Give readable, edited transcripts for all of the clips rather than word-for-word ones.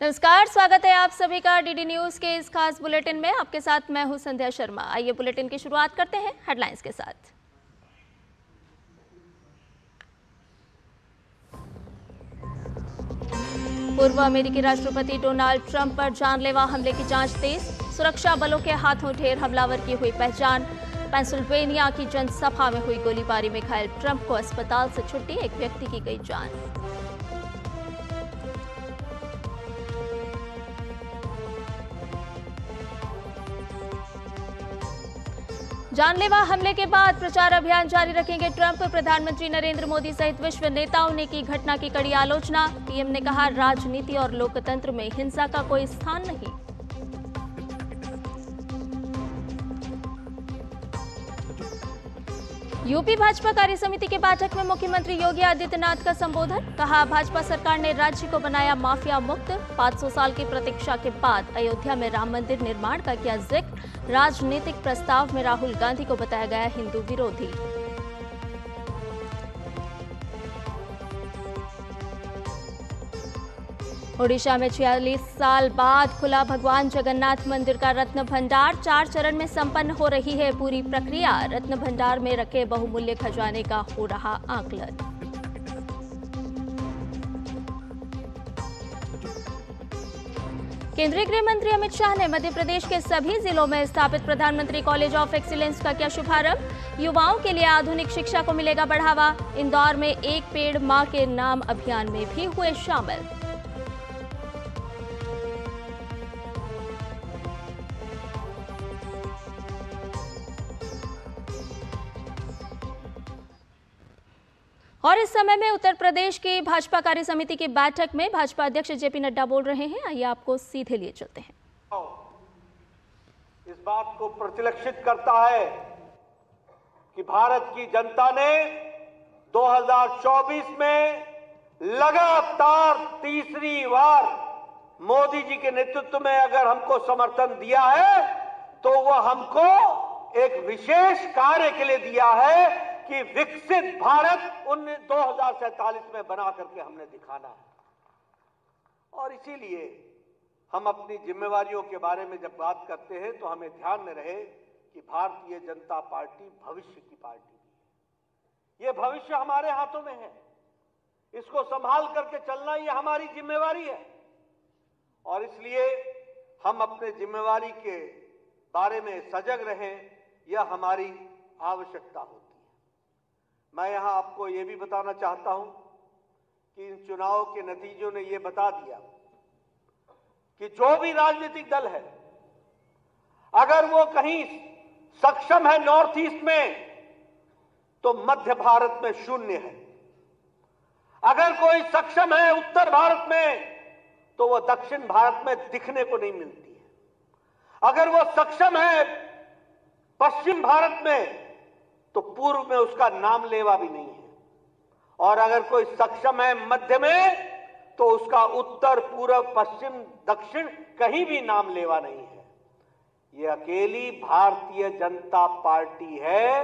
नमस्कार, स्वागत है आप सभी का डीडी न्यूज के इस खास बुलेटिन में। आपके साथ मैं हूं संध्या शर्मा। आइए बुलेटिन की शुरुआत करते हैं हेडलाइंस के साथ। पूर्व अमेरिकी राष्ट्रपति डोनाल्ड ट्रंप पर जानलेवा हमले की जांच तेज, सुरक्षा बलों के हाथों ढेर हमलावर की हुई पहचान। पेंसिल्वेनिया की जनसभा में हुई गोलीबारी में घायल ट्रंप को अस्पताल से छुट्टी, एक व्यक्ति की गई जान। जानलेवा हमले के बाद प्रचार अभियान जारी रखेंगे ट्रंप। प्रधानमंत्री नरेंद्र मोदी सहित विश्व नेताओं ने की घटना की कड़ी आलोचना। पीएम ने कहा, राजनीति और लोकतंत्र में हिंसा का कोई स्थान नहीं। यूपी भाजपा कार्य समिति की बैठक में मुख्यमंत्री योगी आदित्यनाथ का संबोधन। कहा, भाजपा सरकार ने राज्य को बनाया माफिया मुक्त। 500 साल की प्रतीक्षा के बाद अयोध्या में राम मंदिर निर्माण का किया जिक्र। राजनीतिक प्रस्ताव में राहुल गांधी को बताया गया हिंदू विरोधी। ओडिशा में 46 साल बाद खुला भगवान जगन्नाथ मंदिर का रत्न भंडार। 4 चरण में संपन्न हो रही है पूरी प्रक्रिया। रत्न भंडार में रखे बहुमूल्य खजाने का हो रहा आकलन। केंद्रीय गृह मंत्री अमित शाह ने मध्य प्रदेश के सभी जिलों में स्थापित प्रधानमंत्री कॉलेज ऑफ एक्सीलेंस का किया शुभारंभ। युवाओं के लिए आधुनिक शिक्षा को मिलेगा बढ़ावा। इंदौर में एक पेड़ मां के नाम अभियान में भी हुए शामिल। और इस समय में उत्तर प्रदेश की भाजपा कार्य समिति की बैठक में भाजपा अध्यक्ष जेपी नड्डा बोल रहे हैं। आइए आपको सीधे लिए चलते हैं। इस बात को प्रतिलक्षित करता है कि भारत की जनता ने 2024 में लगातार तीसरी बार मोदी जी के नेतृत्व में अगर हमको समर्थन दिया है तो वह हमको एक विशेष कार्य के लिए दिया है कि विकसित भारत 2047 में बना करके हमने दिखाना है। और इसीलिए हम अपनी जिम्मेवारियों के बारे में जब बात करते हैं तो हमें ध्यान में रहे कि भारतीय जनता पार्टी भविष्य की पार्टी है। ये भविष्य हमारे हाथों में है, इसको संभाल करके चलना ये हमारी जिम्मेवारी है। और इसलिए हम अपने जिम्मेवारी के बारे में सजग रहें, यह हमारी आवश्यकता होती है। मैं यहां आपको यह भी बताना चाहता हूं कि इन चुनाव के नतीजों ने यह बता दिया कि जो भी राजनीतिक दल है, अगर वो कहीं सक्षम है नॉर्थ ईस्ट में तो मध्य भारत में शून्य है। अगर कोई सक्षम है उत्तर भारत में तो वो दक्षिण भारत में दिखने को नहीं मिलती है। अगर वो सक्षम है पश्चिम भारत में तो पूर्व में उसका नाम लेवा भी नहीं है। और अगर कोई सक्षम है मध्य में तो उसका उत्तर, पूर्व, पश्चिम, दक्षिण कहीं भी नाम लेवा नहीं है। यह अकेली भारतीय जनता पार्टी है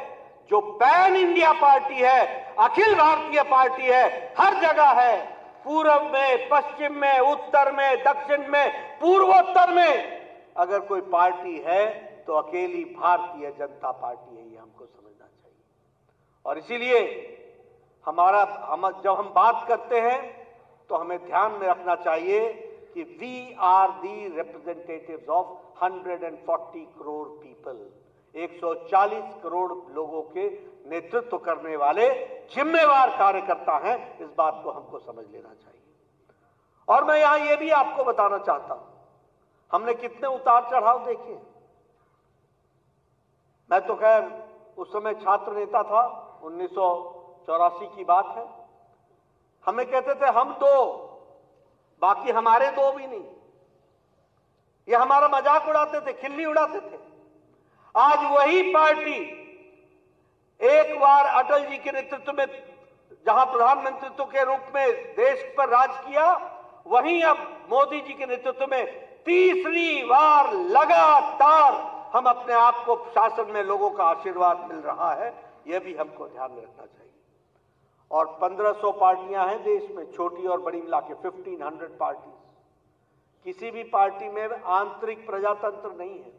जो पैन इंडिया पार्टी है, अखिल भारतीय पार्टी है, हर जगह है। पूर्व में, पश्चिम में, उत्तर में, दक्षिण में, पूर्वोत्तर में अगर कोई पार्टी है तो अकेली भारतीय जनता पार्टी है। ये हमको समझना चाहिए। और इसीलिए जब हम बात करते हैं तो हमें ध्यान में रखना चाहिए कि we are the representatives of 140 crore people. 140 crore लोगों के नेतृत्व करने वाले जिम्मेवार कार्यकर्ता हैं। इस बात को हमको समझ लेना चाहिए। और मैं यहां यह भी आपको बताना चाहता हूं, हमने कितने उतार चढ़ाव देखे। मैं तो खैर उस समय छात्र नेता था, 1984 की बात है। हमें कहते थे हम दो, बाकी हमारे दो भी नहीं। ये हमारा मजाक उड़ाते थे, खिल्ली उड़ाते थे। आज वही पार्टी एक बार अटल जी के नेतृत्व में जहां प्रधानमंत्री के रूप में देश पर राज किया, वहीं अब मोदी जी के नेतृत्व में तीसरी बार लगातार हम अपने आप को शासन में लोगों का आशीर्वाद मिल रहा है। यह भी हमको ध्यान में रखना चाहिए। और 1500 पार्टियां हैं देश में, छोटी और बड़ी मिला के 1500 पार्टी। किसी भी पार्टी में आंतरिक प्रजातंत्र नहीं है।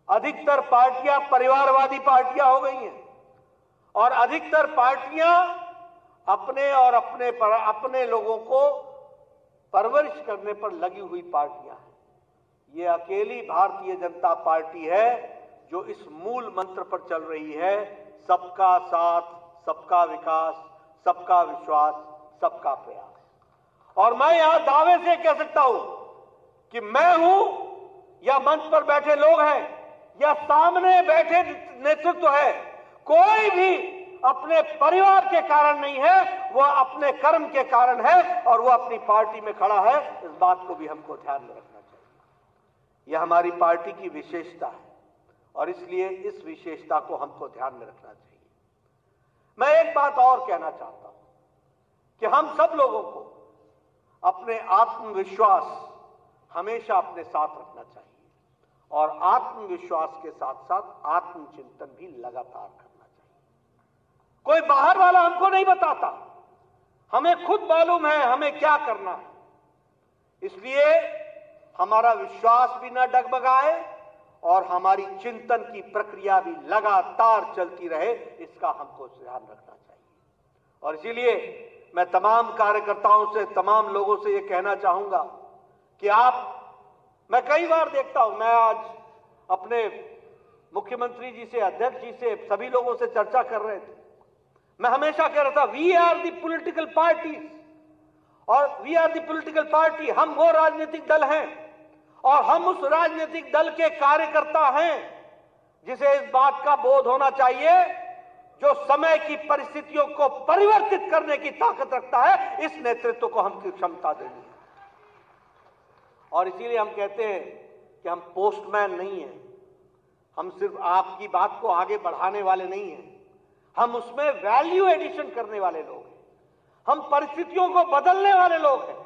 अधिकतर पार्टियां परिवारवादी पार्टियां हो गई हैं और अधिकतर पार्टियां अपने और अपने लोगों को परवरिश करने पर लगी हुई पार्टियां हैं। ये अकेली भारतीय जनता पार्टी है जो इस मूल मंत्र पर चल रही है, सबका साथ, सबका विकास, सबका विश्वास, सबका प्रयास। और मैं यहां दावे से कह सकता हूं कि मैं हूं या मंच पर बैठे लोग हैं या सामने बैठे नेतृत्व है, कोई भी अपने परिवार के कारण नहीं है, वह अपने कर्म के कारण है और वह अपनी पार्टी में खड़ा है। इस बात को भी हमको ध्यान में रखना चाहिए। यह हमारी पार्टी की विशेषता है और इसलिए इस विशेषता को हमको ध्यान में रखना चाहिए। मैं एक बात और कहना चाहता हूं कि हम सब लोगों को अपने आत्मविश्वास हमेशा अपने साथ रखना चाहिए और आत्मविश्वास के साथ साथ आत्मचिंतन भी लगातार करना चाहिए। कोई बाहर वाला हमको नहीं बताता, हमें खुद मालूम है हमें क्या करना है। इसलिए हमारा विश्वास भी न डगमगाए और हमारी चिंतन की प्रक्रिया भी लगातार चलती रहे, इसका हमको ध्यान रखना चाहिए। और इसीलिए मैं तमाम कार्यकर्ताओं से, तमाम लोगों से यह कहना चाहूंगा कि मैं कई बार देखता हूं, मैं आज अपने मुख्यमंत्री जी से, अध्यक्ष जी से, सभी लोगों से चर्चा कर रहे थे। मैं हमेशा कह रहा था we are the political parties और we are the political party, हम वो राजनीतिक दल हैं और हम उस राजनीतिक दल के कार्यकर्ता हैं जिसे इस बात का बोध होना चाहिए जो समय की परिस्थितियों को परिवर्तित करने की ताकत रखता है। इस नेतृत्व को हमकी क्षमता देनी है और इसीलिए हम कहते हैं कि हम पोस्टमैन नहीं हैं, हम सिर्फ आपकी बात को आगे बढ़ाने वाले नहीं हैं, हम उसमें वैल्यू एडिशन करने वाले लोग हैं, हम परिस्थितियों को बदलने वाले लोग हैं।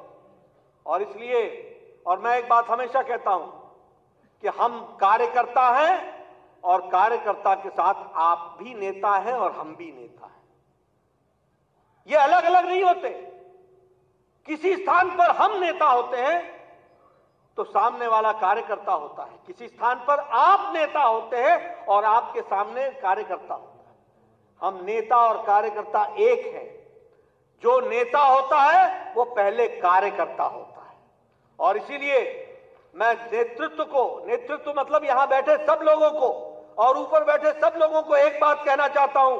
और इसलिए, और मैं एक बात हमेशा कहता हूं कि हम कार्यकर्ता हैं और कार्यकर्ता के साथ आप भी नेता हैं और हम भी नेता हैं। ये अलग अलग नहीं होते। किसी स्थान पर हम नेता होते हैं तो सामने वाला कार्यकर्ता होता है, किसी स्थान पर आप नेता होते हैं और आपके सामने कार्यकर्ता होता है। हम नेता और कार्यकर्ता एक हैं। जो नेता होता है वो पहले कार्यकर्ता होता है और इसीलिए मैं नेतृत्व मतलब यहां बैठे सब लोगों को और ऊपर बैठे सब लोगों को एक बात कहना चाहता हूं,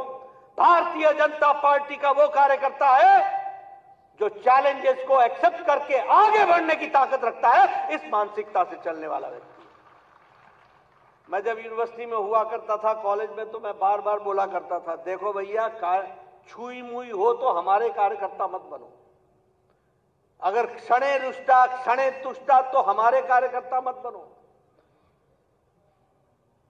भारतीय जनता पार्टी का वो कार्यकर्ता है जो चैलेंजेस को एक्सेप्ट करके आगे बढ़ने की ताकत रखता है, इस मानसिकता से चलने वाला व्यक्ति। मैं जब यूनिवर्सिटी में हुआ करता था, कॉलेज में, तो मैं बार बार बोला करता था, देखो भैया, छुई मुई हो तो हमारे कार्यकर्ता मत बनो, अगर क्षणे रुष्टा क्षणे तुष्टा तो हमारे कार्यकर्ता मत बनो,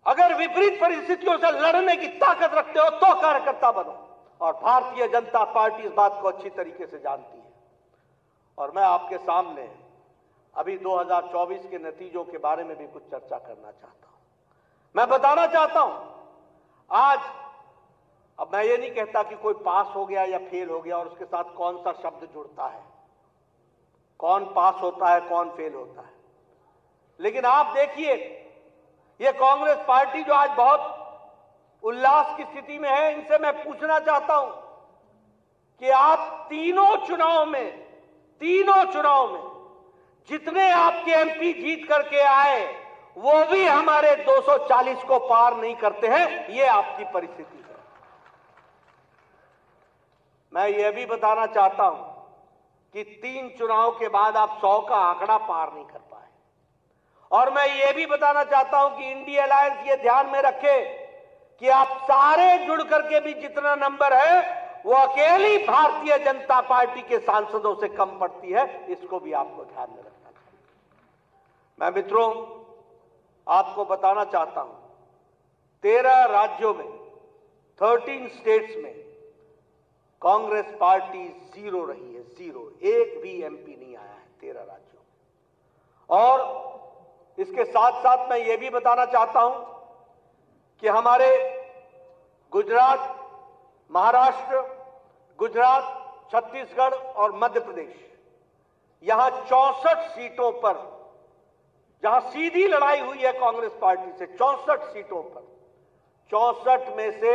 अगर विपरीत परिस्थितियों से लड़ने की ताकत रखते हो तो कार्यकर्ता बनो। और भारतीय जनता पार्टी इस बात को अच्छी तरीके से जानती है। और मैं आपके सामने अभी 2024 के नतीजों के बारे में भी कुछ चर्चा करना चाहता हूं। मैं बताना चाहता हूं, आज, अब मैं ये नहीं कहता कि कोई पास हो गया या फेल हो गया और उसके साथ कौन सा शब्द जुड़ता है, कौन पास होता है कौन फेल होता है, लेकिन आप देखिए ये कांग्रेस पार्टी जो आज बहुत उल्लास की स्थिति में है, इनसे मैं पूछना चाहता हूं कि आप तीनों चुनाव में जितने आपके एमपी जीत करके आए वो भी हमारे 240 को पार नहीं करते हैं। ये आपकी परिस्थिति है। मैं यह भी बताना चाहता हूं कि 3 चुनाव के बाद आप 100 का आंकड़ा पार नहीं कर पाए। और मैं यह भी बताना चाहता हूं कि इंडिया अलायंस ये ध्यान में रखे कि आप सारे जुड़ करके भी जितना नंबर है वो अकेली भारतीय जनता पार्टी के सांसदों से कम पड़ती है। इसको भी आपको ध्यान में रखना चाहिए। मैं मित्रों आपको बताना चाहता हूं, 13 राज्यों में, 13 स्टेट्स में कांग्रेस पार्टी 0 रही है, 0, एक भी एमपी नहीं आया है 13 राज्यों में। और इसके साथ साथ मैं ये भी बताना चाहता हूं कि हमारे गुजरात, महाराष्ट्र, गुजरात, छत्तीसगढ़ और मध्य प्रदेश, यहां 64 सीटों पर, जहां सीधी लड़ाई हुई है कांग्रेस पार्टी से, 64 सीटों पर 64 में से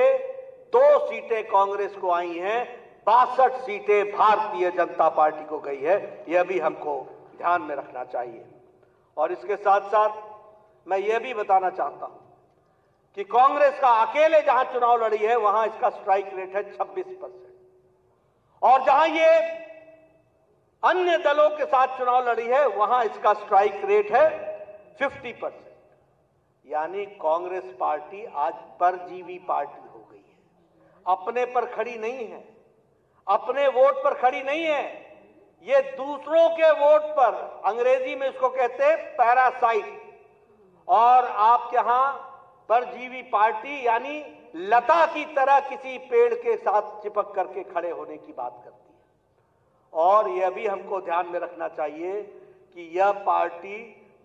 2 सीटें कांग्रेस को आई हैं, 62 सीटें भारतीय जनता पार्टी को गई है। यह भी हमको ध्यान में रखना चाहिए। और इसके साथ साथ मैं यह भी बताना चाहता हूं कि कांग्रेस का अकेले जहां चुनाव लड़ी है वहां इसका स्ट्राइक रेट है 26%, और जहां ये अन्य दलों के साथ चुनाव लड़ी है वहां इसका स्ट्राइक रेट है 50%। यानी कांग्रेस पार्टी आज परजीवी पार्टी हो गई है, अपने पर खड़ी नहीं है, अपने वोट पर खड़ी नहीं है, ये दूसरों के वोट पर, अंग्रेजी में इसको कहते हैं पैरासाइट। और आप यहां परजीवी पार्टी यानी लता की तरह किसी पेड़ के साथ चिपक करके खड़े होने की बात करती है। और यह भी हमको ध्यान में रखना चाहिए कि यह पार्टी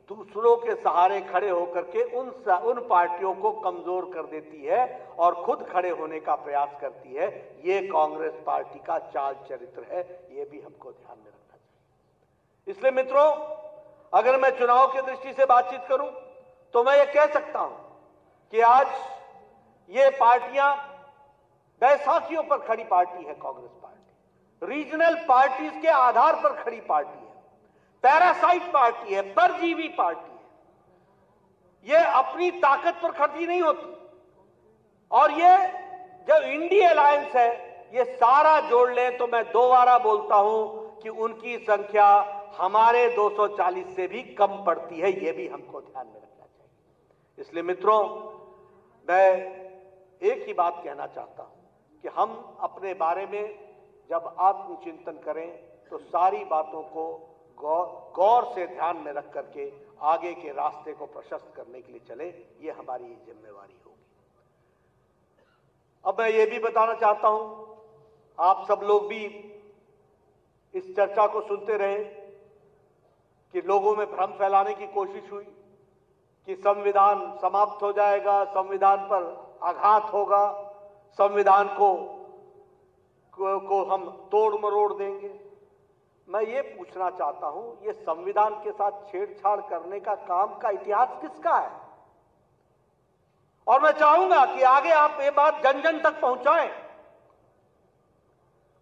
दूसरों के सहारे खड़े होकर के उन पार्टियों को कमजोर कर देती है और खुद खड़े होने का प्रयास करती है। यह कांग्रेस पार्टी का चाल चरित्र है, यह भी हमको ध्यान में रखना चाहिए। इसलिए मित्रों, अगर मैं चुनाव की दृष्टि से बातचीत करूं तो मैं ये कह सकता हूं कि आज ये पार्टियां बैसाखियों पर खड़ी पार्टी है। कांग्रेस पार्टी रीजनल पार्टीज के आधार पर खड़ी पार्टी है, पैरासाइट पार्टी है, परजीवी पार्टी है। ये अपनी ताकत पर खड़ी नहीं होती। और ये जो इंडिया अलायंस है, ये सारा जोड़ लें तो मैं दोबारा बोलता हूं कि उनकी संख्या हमारे 240 से भी कम पड़ती है। ये भी हमको ध्यान में रखना चाहिए। इसलिए मित्रों, मैं एक ही बात कहना चाहता हूं कि हम अपने बारे में जब आत्मचिंतन करें तो सारी बातों को गौर से ध्यान में रख करके आगे के रास्ते को प्रशस्त करने के लिए चले, ये हमारी जिम्मेवारी होगी। अब मैं ये भी बताना चाहता हूं, आप सब लोग भी इस चर्चा को सुनते रहे कि लोगों में भ्रम फैलाने की कोशिश हुई कि संविधान समाप्त हो जाएगा, संविधान पर आघात होगा, संविधान को हम तोड़ मरोड़ देंगे। मैं ये पूछना चाहता हूं, ये संविधान के साथ छेड़छाड़ करने का काम का इतिहास किसका है? और मैं चाहूंगा कि आगे आप ये बात जन जन तक पहुंचाएं।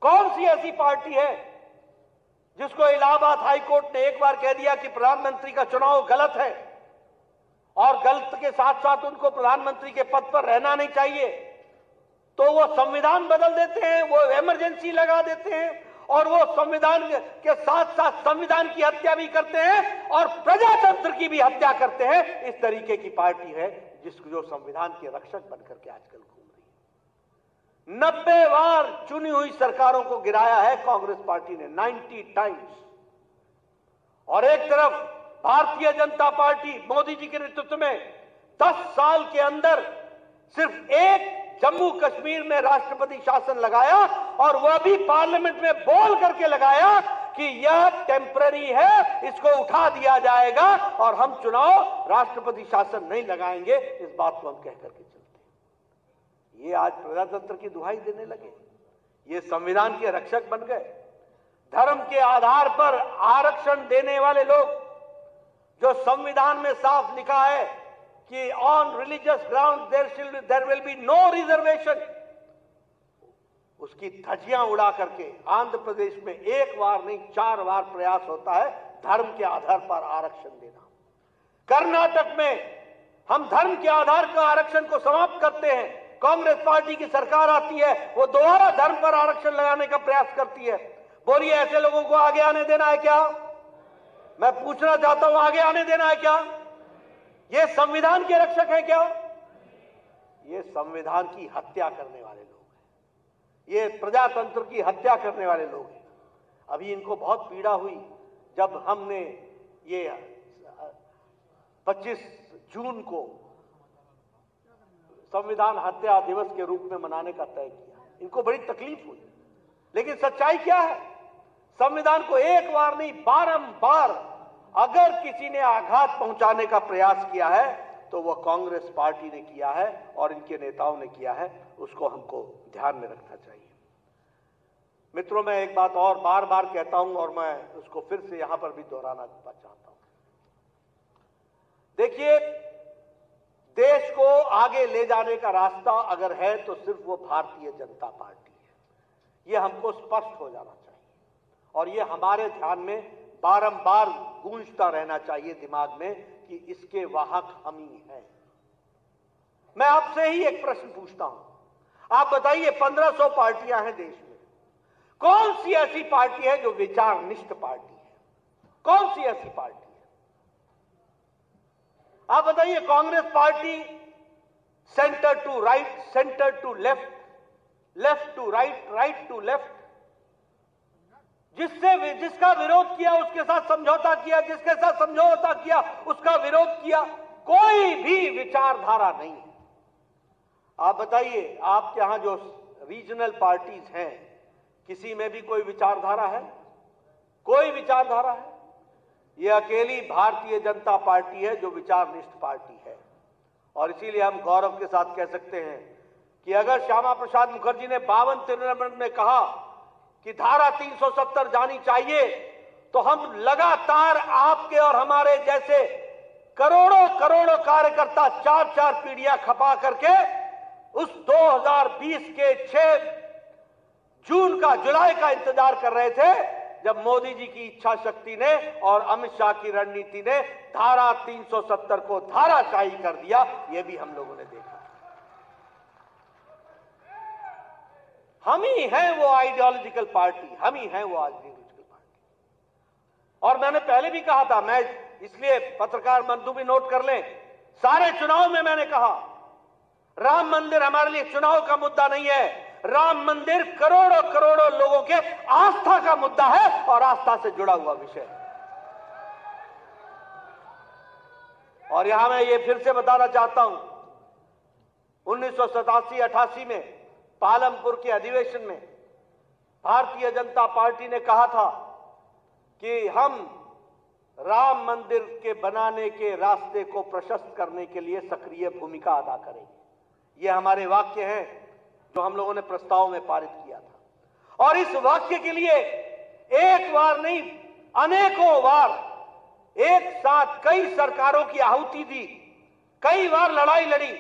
कौन सी ऐसी पार्टी है जिसको इलाहाबाद हाई कोर्ट ने एक बार कह दिया कि प्रधानमंत्री का चुनाव गलत है और गलत के साथ साथ उनको प्रधानमंत्री के पद पर रहना नहीं चाहिए, तो वो संविधान बदल देते हैं, वो इमरजेंसी लगा देते हैं और वो संविधान के साथ साथ संविधान की हत्या भी करते हैं और प्रजातंत्र की भी हत्या करते हैं। इस तरीके की पार्टी है जो संविधान के रक्षक बनकर के आजकल घूम रही है। 90 बार चुनी हुई सरकारों को गिराया है कांग्रेस पार्टी ने, 90 टाइम्स। और एक तरफ भारतीय जनता पार्टी मोदी जी के नेतृत्व में 10 साल के अंदर सिर्फ एक जम्मू कश्मीर में राष्ट्रपति शासन लगाया, और वह भी पार्लियामेंट में बोल करके लगाया कि यह टेम्पररी है, इसको उठा दिया जाएगा और हम चुनाव राष्ट्रपति शासन नहीं लगाएंगे। इस बात को हम कह करके चलते हैं। ये आज प्रजातंत्र की दुहाई देने लगे, ये संविधान के रक्षक बन गए। धर्म के आधार पर आरक्षण देने वाले लोग, जो संविधान में साफ लिखा है कि on religious ground there will be no reservation, उसकी धज्जियां उड़ा करके आंध्र प्रदेश में एक बार नहीं 4 बार प्रयास होता है धर्म के आधार पर आरक्षण देना। कर्नाटक में हम धर्म के आधार का आरक्षण को समाप्त करते हैं, कांग्रेस पार्टी की सरकार आती है, वो दोबारा धर्म पर आरक्षण लगाने का प्रयास करती है। बोलिए, ऐसे लोगों को आगे आने देना है क्या? मैं पूछना चाहता हूं, आगे आने देना है क्या? ये संविधान के रक्षक है क्या? ये संविधान की हत्या करने वाले लोग हैं, ये प्रजातंत्र की हत्या करने वाले लोग हैं। अभी इनको बहुत पीड़ा हुई जब हमने ये 25 जून को संविधान हत्या दिवस के रूप में मनाने का तय किया। इनको बड़ी तकलीफ हुई, लेकिन सच्चाई क्या है? संविधान को एक बार नहीं, बारंबार अगर किसी ने आघात पहुंचाने का प्रयास किया है तो वह कांग्रेस पार्टी ने किया है और इनके नेताओं ने किया है। उसको हमको ध्यान में रखना चाहिए। मित्रों, मैं एक बात और बार बार कहता हूं और मैं उसको फिर से यहां पर भी दोहराना चाहता हूं। देखिए, देश को आगे ले जाने का रास्ता अगर है तो सिर्फ वो भारतीय जनता पार्टी है। ये हमको स्पष्ट हो जाना चाहिए और ये हमारे ध्यान में बारंबार गूंजता रहना चाहिए दिमाग में कि इसके वाहक हम ही हैं। मैं आपसे ही एक प्रश्न पूछता हूं, आप बताइए, 1500 पार्टियां हैं देश में, कौन सी ऐसी पार्टी है जो विचारनिष्ठ पार्टी है? कौन सी ऐसी पार्टी है? आप बताइए, Congress party centre to right, centre to left, left to right, right to left, जिसका विरोध किया उसके साथ समझौता किया, जिसके साथ समझौता किया उसका विरोध किया, कोई भी विचारधारा नहीं है। आप बताइए, आपके यहां जो रीजनल पार्टीज हैं, किसी में भी कोई विचारधारा है? कोई विचारधारा है? यह अकेली भारतीय जनता पार्टी है जो विचारनिष्ठ पार्टी है। और इसीलिए हम गौरव के साथ कह सकते हैं कि अगर श्यामा प्रसाद मुखर्जी ने 52-53 में कहा कि धारा 370 जानी चाहिए, तो हम लगातार आपके और हमारे जैसे करोड़ों करोड़ों कार्यकर्ता 4-4 पीढ़ियां खपा करके उस 2020 के 6 जून का, जुलाई का इंतजार कर रहे थे, जब मोदी जी की इच्छा शक्ति ने और अमित शाह की रणनीति ने धारा 370 को धाराशाही कर दिया। यह भी हम लोगों ने देखा। हम ही हैं वो आइडियोलॉजिकल पार्टी, हम ही हैं वो आइडियोलॉजिकल पार्टी। और मैंने पहले भी कहा था, मैं इसलिए पत्रकार बंधु भी नोट कर लें, सारे चुनाव में मैंने कहा राम मंदिर हमारे लिए चुनाव का मुद्दा नहीं है। राम मंदिर करोड़ों करोड़ों लोगों के आस्था का मुद्दा है और आस्था से जुड़ा हुआ विषय। और यहां मैं ये फिर से बताना चाहता हूं, 1987-88 में पालमपुर के अधिवेशन में भारतीय जनता पार्टी ने कहा था कि हम राम मंदिर के बनाने के रास्ते को प्रशस्त करने के लिए सक्रिय भूमिका अदा करेंगे। ये हमारे वाक्य हैं जो हम लोगों ने प्रस्ताव में पारित किया था। और इस वाक्य के लिए एक बार नहीं, अनेकों बार एक साथ कई सरकारों की आहुति दी, कई बार लड़ाई लड़ी,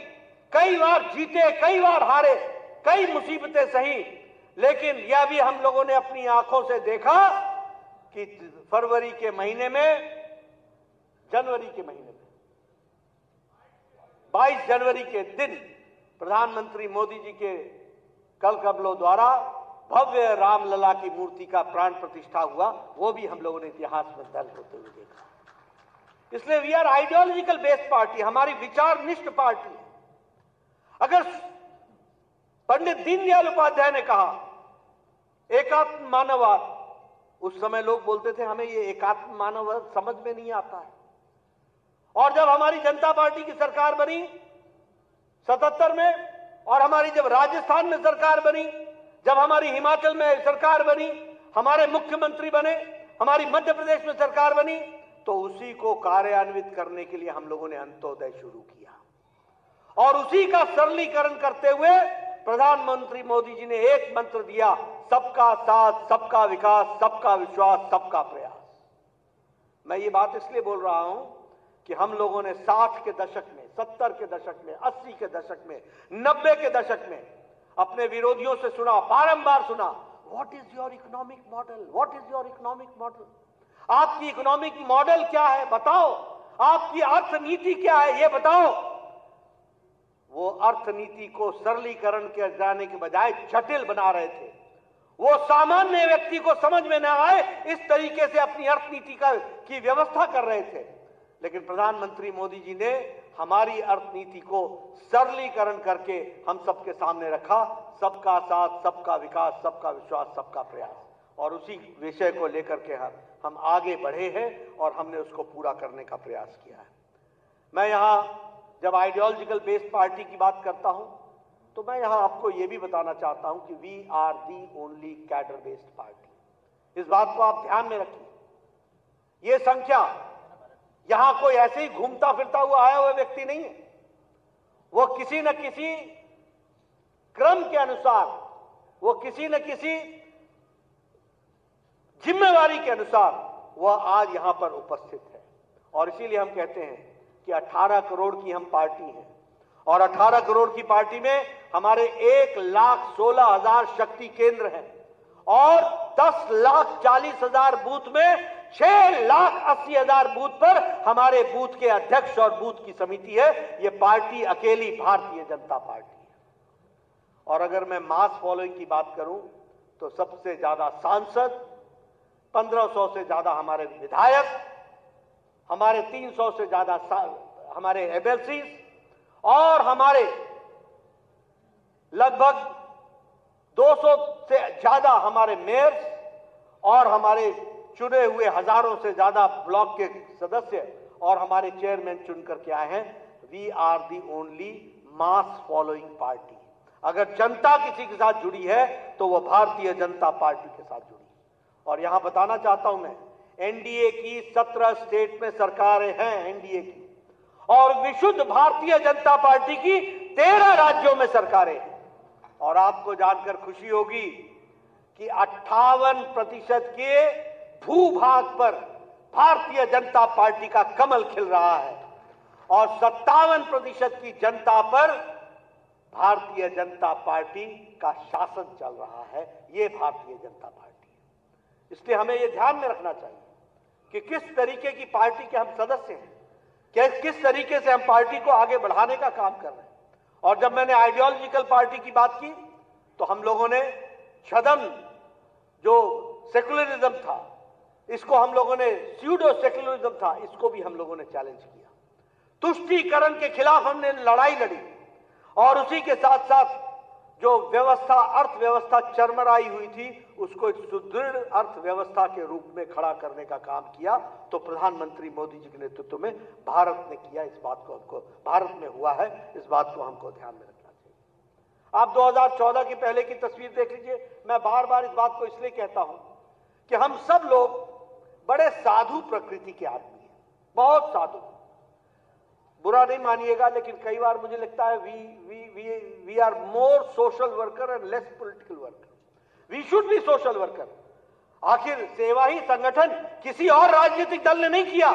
कई बार जीते, कई बार हारे, कई मुसीबतें सही, लेकिन यह भी हम लोगों ने अपनी आंखों से देखा कि जनवरी के महीने में 22 जनवरी के दिन प्रधानमंत्री मोदी जी के कल कमलों द्वारा भव्य रामलला की मूर्ति का प्राण प्रतिष्ठा हुआ। वो भी हम लोगों ने इतिहास में दर्ज होते हुए देखा। इसलिए we are ideological based party, हमारी विचारनिष्ठ पार्टी है। अगर पंडित दीनदयाल उपाध्याय ने कहा एकात्म मानववाद, उस समय लोग बोलते थे हमें ये एकात्म मानववाद समझ में नहीं आता है। और जब हमारी जनता पार्टी की सरकार बनी 77 में, और हमारी जब राजस्थान में सरकार बनी, जब हमारी हिमाचल में सरकार बनी, हमारे मुख्यमंत्री बने, हमारी मध्य प्रदेश में सरकार बनी, तो उसी को कार्यान्वित करने के लिए हम लोगों ने अंत्योदय शुरू किया। और उसी का सरलीकरण करते हुए प्रधानमंत्री मोदी जी ने एक मंत्र दिया, सबका साथ, सबका विकास, सबका विश्वास, सबका प्रयास। मैं ये बात इसलिए बोल रहा हूं कि हम लोगों ने 60 के दशक में, 70 के दशक में, 80 के दशक में, 90 के दशक में अपने विरोधियों से सुना, बारंबार सुना, what is your economic model, what is your economic model, आपकी इकोनॉमिक मॉडल क्या है बताओ, आपकी अर्थनीति क्या है ये बताओ। वो अर्थनीति को सरलीकरण के जाने के बजाय जटिल बना रहे थे। वो सामान्य व्यक्ति को समझ में ना आए इस तरीके से अपनी अर्थनीति की व्यवस्था कर रहे थे। लेकिन प्रधानमंत्री मोदी जी ने हमारी अर्थनीति को सरलीकरण करके हम सबके सामने रखा, सबका साथ, सबका विकास, सबका विश्वास, सबका प्रयास। और उसी विषय को लेकर के हम आगे बढ़े हैं और हमने उसको पूरा करने का प्रयास किया है। मैं यहां जब आइडियोलॉजिकल बेस्ड पार्टी की बात करता हूं तो मैं यहां आपको यह भी बताना चाहता हूं कि we are the only cadre based party. इस बात को आप ध्यान में रखिए। यह संख्या यहां कोई ऐसे ही घूमता फिरता हुआ आया हुआ व्यक्ति नहीं है। वो किसी न किसी क्रम के अनुसार, वो किसी न किसी जिम्मेवारी के अनुसार वह आज यहां पर उपस्थित है। और इसीलिए हम कहते हैं कि 18 करोड़ की हम पार्टी हैं और 18 करोड़ की पार्टी में हमारे 1,16,000 शक्ति केंद्र हैं और 10,40,000 बूथ में 6,80,000 बूथ पर हमारे बूथ के अध्यक्ष और बूथ की समिति है। यह पार्टी अकेली भारतीय जनता पार्टी है। और अगर मैं मास फॉलोइंग की बात करूं तो सबसे ज्यादा सांसद, 1500 से ज्यादा हमारे विधायक, हमारे 300 से ज्यादा हमारे एमएलसी और हमारे लगभग 200 से ज्यादा हमारे मेयर्स और हमारे चुने हुए हजारों से ज्यादा ब्लॉक के सदस्य और हमारे चेयरमैन चुन करके आए हैं। We are the only mass following party. अगर जनता किसी के साथ जुड़ी है तो वह भारतीय जनता पार्टी के साथ जुड़ी। और यहां बताना चाहता हूं मैं, एनडीए की 17 स्टेट में सरकारें हैं एनडीए की, और विशुद्ध भारतीय जनता पार्टी की 13 राज्यों में सरकारें हैं। और आपको जानकर खुशी होगी कि 58% के भूभाग पर भारतीय जनता पार्टी का कमल खिल रहा है और 57% की जनता पर भारतीय जनता पार्टी का शासन चल रहा है। यह भारतीय जनता पार्टी है। इसलिए हमें यह ध्यान में रखना चाहिए कि किस तरीके की पार्टी के हम सदस्य हैं, किस तरीके से हम पार्टी को आगे बढ़ाने का काम कर रहे हैं। और जब मैंने आइडियोलॉजिकल पार्टी की बात की तो हम लोगों ने छदम जो सेकुलरिज्म था, इसको हम लोगों ने, स्यूडो सेकुलरिज्म था, इसको भी हम लोगों ने चैलेंज किया। तुष्टीकरण के खिलाफ हमने लड़ाई लड़ी और उसी के साथ साथ जो व्यवस्था, अर्थव्यवस्था चरमराई हुई थी, उसको एक सुदृढ़ अर्थव्यवस्था के रूप में खड़ा करने का काम किया। तो प्रधानमंत्री मोदी जी के नेतृत्व में भारत ने किया। इस बात को हमको, भारत में हुआ है, इस बात को हमको ध्यान में रखना चाहिए। आप 2014 के पहले की तस्वीर देख लीजिए। मैं बार बार इस बात को इसलिए कहता हूं कि हम सब लोग बड़े साधु प्रकृति के आदमी हैं, बहुत साधु। बुरा नहीं मानिएगा, लेकिन कई बार मुझे लगता है we are more social worker and less political worker. We should be social worker. आखिर सेवा ही संगठन किसी और राजनीतिक दल ने नहीं किया।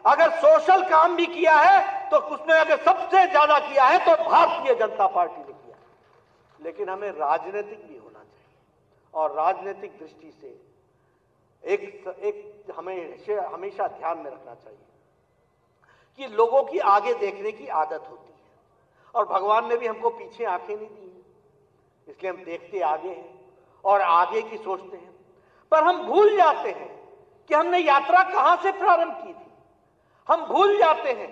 अगर सोशल काम भी किया है तो उसमें अगर सबसे ज्यादा किया है तो भारतीय जनता पार्टी ने किया। लेकिन हमें राजनीतिक भी होना चाहिए और राजनीतिक दृष्टि से एक हमें हमेशा ध्यान में रखना चाहिए कि लोगों की आगे देखने की आदत होती है और भगवान ने भी हमको पीछे आंखें नहीं दी हैं, इसलिए हम देखते आगे हैं और आगे की सोचते हैं। पर हम भूल जाते हैं कि हमने यात्रा कहां से प्रारंभ की थी। हम भूल जाते हैं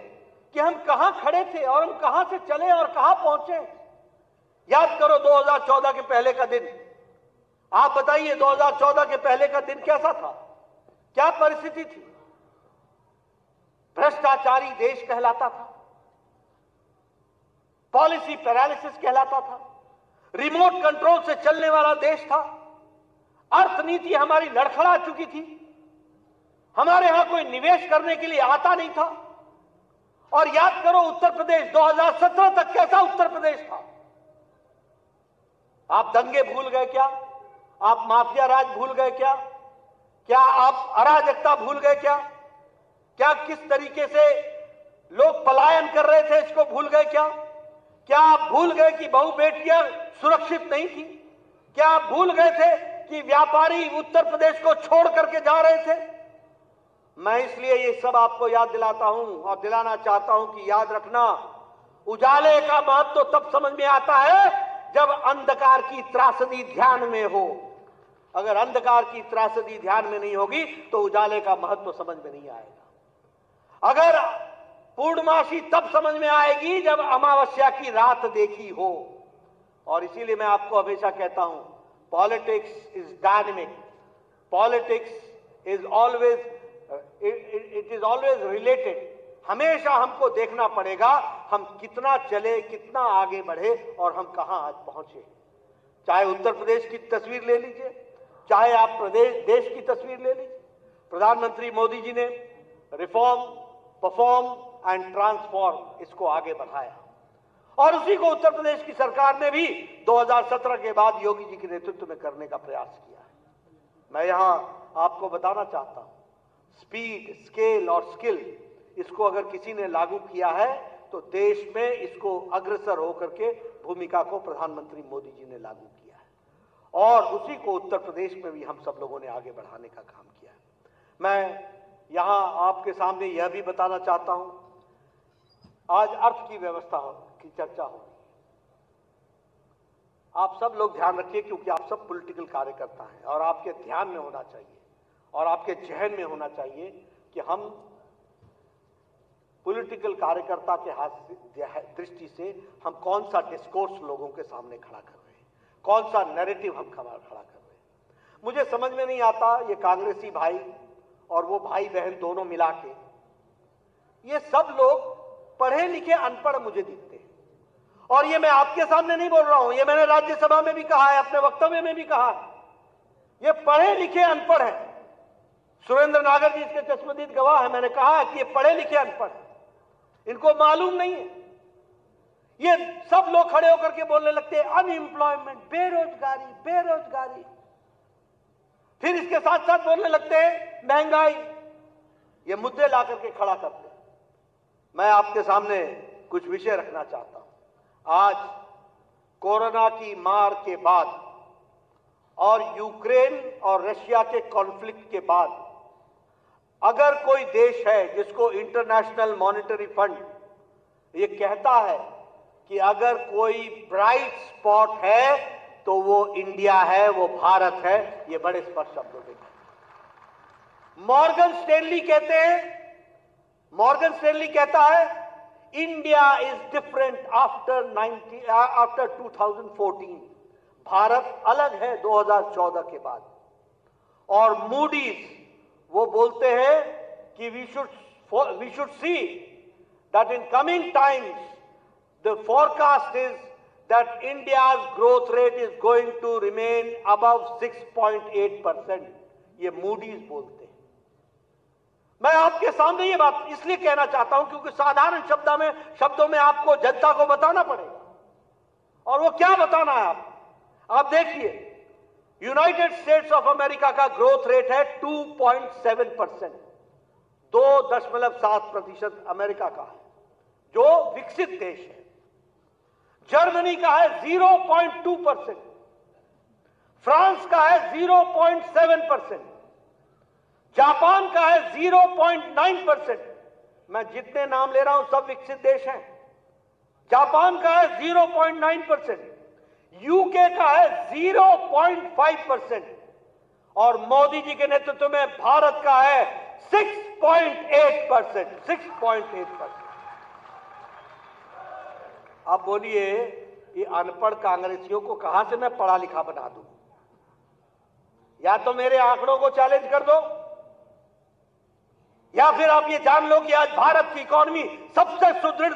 कि हम कहां खड़े थे और हम कहां से चले और कहां पहुंचे। याद करो 2014 के पहले का दिन। आप बताइए 2014 के पहले का दिन कैसा था, क्या परिस्थिति थी। भ्रष्टाचारी देश कहलाता था, पॉलिसी पैरालिसिस कहलाता था, रिमोट कंट्रोल से चलने वाला देश था, अर्थनीति हमारी लड़खड़ा चुकी थी, हमारे यहां कोई निवेश करने के लिए आता नहीं था। और याद करो उत्तर प्रदेश 2017 तक कैसा उत्तर प्रदेश था। आप दंगे भूल गए क्या? आप माफिया राज भूल गए क्या? क्या आप अराजकता भूल गए क्या? क्या किस तरीके से लोग पलायन कर रहे थे इसको भूल गए क्या? क्या आप भूल गए कि बहु बेटियां सुरक्षित नहीं थी? क्या आप भूल गए थे कि व्यापारी उत्तर प्रदेश को छोड़ करके जा रहे थे? मैं इसलिए ये सब आपको याद दिलाता हूं और दिलाना चाहता हूं कि याद रखना, उजाले का महत्व तो तब समझ में आता है जब अंधकार की त्रासदी ध्यान में हो। अगर अंधकार की त्रासदी ध्यान में नहीं होगी तो उजाले का महत्व समझ में नहीं आएगा। अगर पूर्णमासी तब समझ में आएगी जब अमावस्या की रात देखी हो। और इसीलिए मैं आपको हमेशा कहता हूं, politics is dynamic, politics is always it is always related. हमेशा हमको देखना पड़ेगा हम कितना चले, कितना आगे बढ़े और हम कहां आज पहुंचे। चाहे उत्तर प्रदेश की तस्वीर ले लीजिए, चाहे आप देश की तस्वीर ले लीजिए। प्रधानमंत्री मोदी जी ने रिफॉर्म, परफॉर्म एंड ट्रांसफॉर्म इसको आगे बढ़ाया और उसी को उत्तर प्रदेश की सरकार ने भी 2017 के बाद योगी जी के नेतृत्व में करने का प्रयास किया है। मैं यहां आपको बताना चाहता हूं, स्पीड, स्केल और स्किल, इसको अगर किसी ने लागू किया है तो देश में इसको अग्रसर होकर के भूमिका को प्रधानमंत्री मोदी जी ने लागू किया है और उसी को उत्तर प्रदेश में भी हम सब लोगों ने आगे बढ़ाने का काम किया है। मैं यहां आपके सामने यह भी बताना चाहता हूं, आज अर्थ की व्यवस्था की चर्चा होगी। आप सब लोग ध्यान रखिए, क्योंकि आप सब पॉलिटिकल कार्यकर्ता हैं और आपके ध्यान में होना चाहिए और आपके जहन में होना चाहिए कि हम पॉलिटिकल कार्यकर्ता के दृष्टि से हम कौन सा डिस्कोर्स लोगों के सामने खड़ा कर रहे हैं, कौन सा नैरेटिव हम खड़ा कर रहे हैं। मुझे समझ में नहीं आता, ये कांग्रेसी भाई और वो भाई बहन दोनों मिला के, ये सब लोग पढ़े लिखे अनपढ़ मुझे दिखते हैं। और ये मैं आपके सामने नहीं बोल रहा हूं, ये मैंने राज्यसभा में भी कहा है, अपने वक्तव्य में भी कहा है, ये पढ़े लिखे अनपढ़ हैं। सुरेंद्र नागर जी इसके चश्मदीद गवाह है। मैंने कहा है कि ये पढ़े लिखे अनपढ़ हैं, इनको मालूम नहीं है। ये सब लोग खड़े होकर के बोलने लगते हैं अनएम्प्लॉयमेंट, बेरोजगारी बेरोजगारी, फिर इसके साथ साथ बोलने लगते हैं महंगाई। ये मुद्दे ला करके खड़ा करते हैं। मैं आपके सामने कुछ विषय रखना चाहता हूं। आज कोरोना की मार के बाद और यूक्रेन और रशिया के कॉन्फ्लिक्ट के बाद अगर कोई देश है जिसको इंटरनेशनल मॉनेटरी फंड ये कहता है कि अगर कोई ब्राइट स्पॉट है तो वो इंडिया है, वो भारत है, ये बड़े स्पष्ट शब्दों में मॉर्गन स्टैनली कहते हैं। मॉर्गन स्टैनली कहता है India is different after 2014, Bharat अलग है 2014 के बाद। और मूडीज वो बोलते हैं कि we should see that in coming times the forecast is that India's growth rate is going to remain above 6.8%। ये मूडीज बोलते हैं। मैं आपके सामने ये बात इसलिए कहना चाहता हूं क्योंकि साधारण शब्दों में आपको जनता को बताना पड़ेगा। और वो क्या बताना है आप देखिए, यूनाइटेड स्टेट्स ऑफ अमेरिका का ग्रोथ रेट है 2.7%, 2.7% अमेरिका का है जो विकसित देश है। जर्मनी का है 0.2%, फ्रांस का है 0.7%, जापान का है 0.9%। मैं जितने नाम ले रहा हूं सब विकसित देश हैं। जापान का है 0.9%, यूके का है 0.5% और मोदी जी के नेतृत्व में भारत का है 6.8%। 6.8%। अब बोलिए ये अनपढ़ कांग्रेसियों को कहां से मैं पढ़ा लिखा बना दूं? या तो मेरे आंकड़ों को चैलेंज कर दो, या फिर आप ये जान लो कि आज भारत की इकोनॉमी सबसे सुदृढ़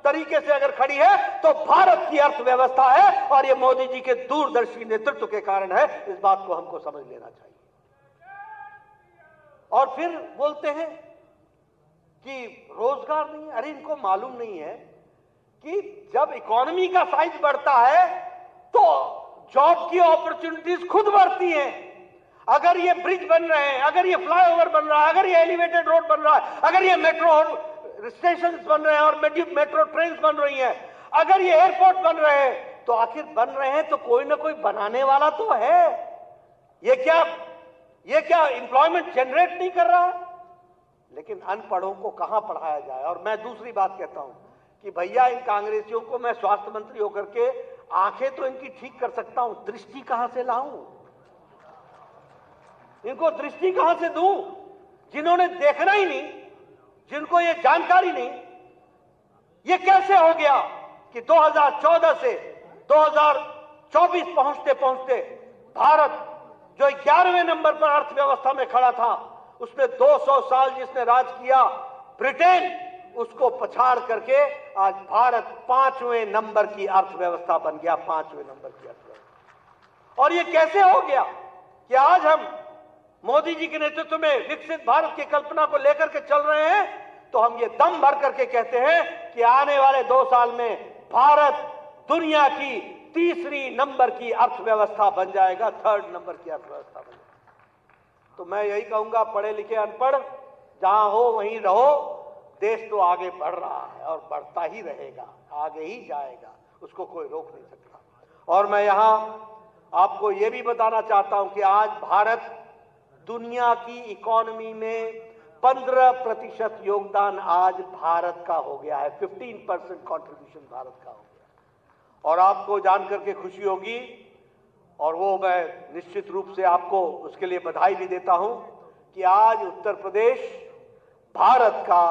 तरीके से अगर खड़ी है तो भारत की अर्थव्यवस्था है और ये मोदी जी के दूरदर्शी नेतृत्व के कारण है। इस बात को हमको समझ लेना चाहिए। और फिर बोलते हैं कि रोजगार नहीं है। अरे इनको मालूम नहीं है कि जब इकोनॉमी का साइज बढ़ता है तो जॉब की अपॉर्चुनिटीज खुद बढ़ती हैं। अगर ये ब्रिज बन रहे हैं, अगर ये फ्लाईओवर बन रहा है, अगर ये एलिवेटेड रोड बन रहा है, अगर ये मेट्रो स्टेशन बन रहे हैं और मेट्रो ट्रेन बन रही हैं, अगर ये एयरपोर्ट बन रहे हैं, तो आखिर बन रहे हैं तो कोई ना कोई बनाने वाला तो है। ये क्या एम्प्लॉयमेंट जनरेट नहीं कर रहा है? लेकिन अनपढ़ों को कहां पढ़ाया जाए। और मैं दूसरी बात कहता हूं कि भैया इन कांग्रेसियों को मैं स्वास्थ्य मंत्री होकर के आंखें तो इनकी ठीक कर सकता हूं, दृष्टि कहां से लाऊं? इनको दृष्टि कहां से दूं? जिन्होंने देखना ही नहीं, जिनको ये जानकारी नहीं। ये कैसे हो गया कि 2014 से 2024 पहुंचते पहुंचते भारत जो 11वें नंबर पर अर्थव्यवस्था में खड़ा था, उसमें 200 साल जिसने राज किया ब्रिटेन, उसको पछाड़ करके आज भारत 5वें नंबर की अर्थव्यवस्था बन गया। 5वें नंबर की अर्थव्यवस्था। और ये कैसे हो गया कि आज हम मोदी जी के नेतृत्व में विकसित भारत की कल्पना को लेकर के चल रहे हैं, तो हम ये दम भर करके कहते हैं कि आने वाले 2 साल में भारत दुनिया की 3री नंबर की अर्थव्यवस्था बन जाएगा, 3rd नंबर की अर्थव्यवस्था बन जाएगा। तो मैं यही कहूंगा, पढ़े लिखे अनपढ़ जहां हो वहीं रहो, देश तो आगे बढ़ रहा है और बढ़ता ही रहेगा, आगे ही जाएगा, उसको कोई रोक नहीं सकता। और मैं यहां आपको यह भी बताना चाहता हूं कि आज भारत दुनिया की इकोनॉमी में 15% योगदान आज भारत का हो गया है, 15% कंट्रीब्यूशन भारत का हो गया। और आपको जानकर के खुशी होगी, और वो मैं निश्चित रूप से आपको उसके लिए बधाई भी देता हूं कि आज उत्तर प्रदेश भारत का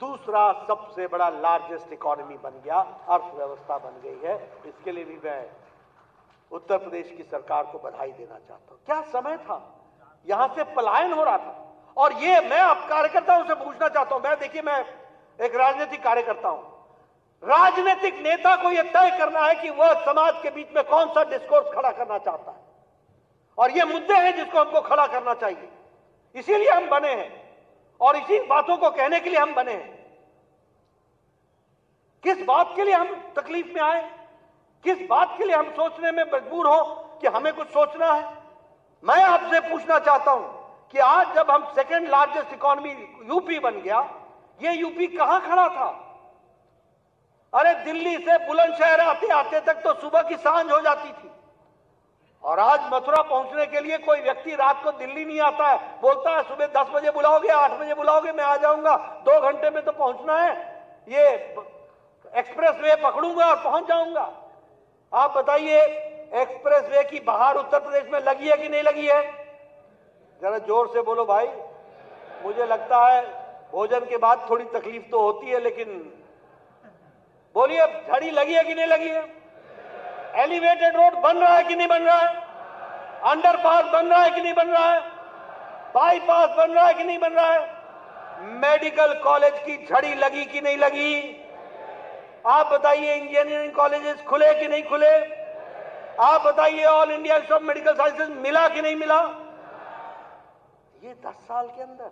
दूसरा सबसे बड़ा लार्जेस्ट इकोनॉमी बन गया, अर्थव्यवस्था बन गई है। इसके लिए भी मैं उत्तर प्रदेश की सरकार को बधाई देना चाहता हूं। क्या समय था, यहां से पलायन हो रहा था, और ये मैं आप कार्यकर्ताओं से पूछना चाहता हूं। मैं देखिए, मैं एक राजनीतिक कार्यकर्ता हूं। राजनीतिक नेता को यह तय करना है कि वह समाज के बीच में कौन सा डिस्कोर्स खड़ा करना चाहता है, और ये मुद्दे हैं जिसको हमको खड़ा करना चाहिए। इसीलिए हम बने हैं और इसी बातों को कहने के लिए हम बने हैं। किस बात के लिए हम तकलीफ में आए, किस बात के लिए हम सोचने में मजबूर हो कि हमें कुछ सोचना है। मैं आपसे पूछना चाहता हूं कि आज जब हम सेकेंड लार्जेस्ट इकोनॉमी यूपी बन गया, ये यूपी कहां खड़ा था? अरे दिल्ली से बुलंदशहर आते आते तक तो सुबह की सांझ हो जाती थी, और आज मथुरा पहुंचने के लिए कोई व्यक्ति रात को दिल्ली नहीं आता है, बोलता है सुबह 10 बजे बुलाओगे, 8 बजे बुलाओगे, मैं आ जाऊंगा, 2 घंटे में तो पहुंचना है, ये एक्सप्रेस वे पकड़ूंगा और पहुंच जाऊंगा। आप बताइए, एक्सप्रेस वे की बहार उत्तर प्रदेश में लगी है कि नहीं लगी है? जरा जोर से बोलो भाई। मुझे लगता है भोजन के बाद थोड़ी तकलीफ तो होती है, लेकिन बोलिए, झड़ी लगी है कि नहीं लगी है? एलिवेटेड रोड बन रहा है कि नहीं बन रहा है? अंडरपास बन रहा है कि नहीं बन रहा है? बाईपास बन रहा है कि नहीं बन रहा है? मेडिकल कॉलेज की झड़ी लगी कि नहीं लगी? आप बताइए, इंजीनियरिंग कॉलेजेस खुले कि नहीं खुले? आप बताइए, all India institute of medical sciences मिला कि नहीं मिला? ये 10 साल के अंदर,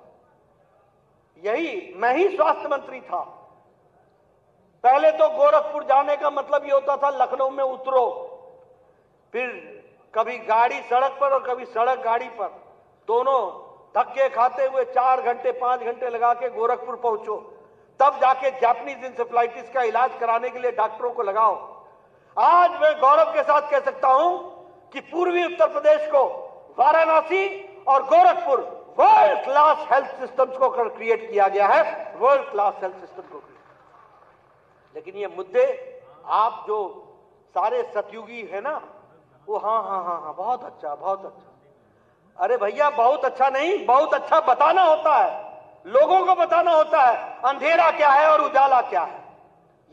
यही मैं ही स्वास्थ्य मंत्री था। पहले तो गोरखपुर जाने का मतलब ये होता था लखनऊ में उतरो, फिर कभी गाड़ी सड़क पर और कभी सड़क गाड़ी पर, दोनों धक्के खाते हुए 4 घंटे 5 घंटे लगा के गोरखपुर पहुंचो, तब जाके जापानीज इंसेफ्लाइटिस का इलाज कराने के लिए डॉक्टरों को लगाओ। आज मैं गौरव के साथ कह सकता हूं कि पूर्वी उत्तर प्रदेश को वाराणसी और Gorakhpur world class health systems को क्रिएट किया गया है, वर्ल्ड क्लास हेल्थ सिस्टम को। लेकिन ये मुद्दे आप जो सारे सतयुगी है ना, वो हाँ बहुत अच्छा बहुत अच्छा। अरे भैया, बहुत अच्छा नहीं, बहुत अच्छा बताना होता है, लोगों को बताना होता है अंधेरा क्या है और उजाला क्या है।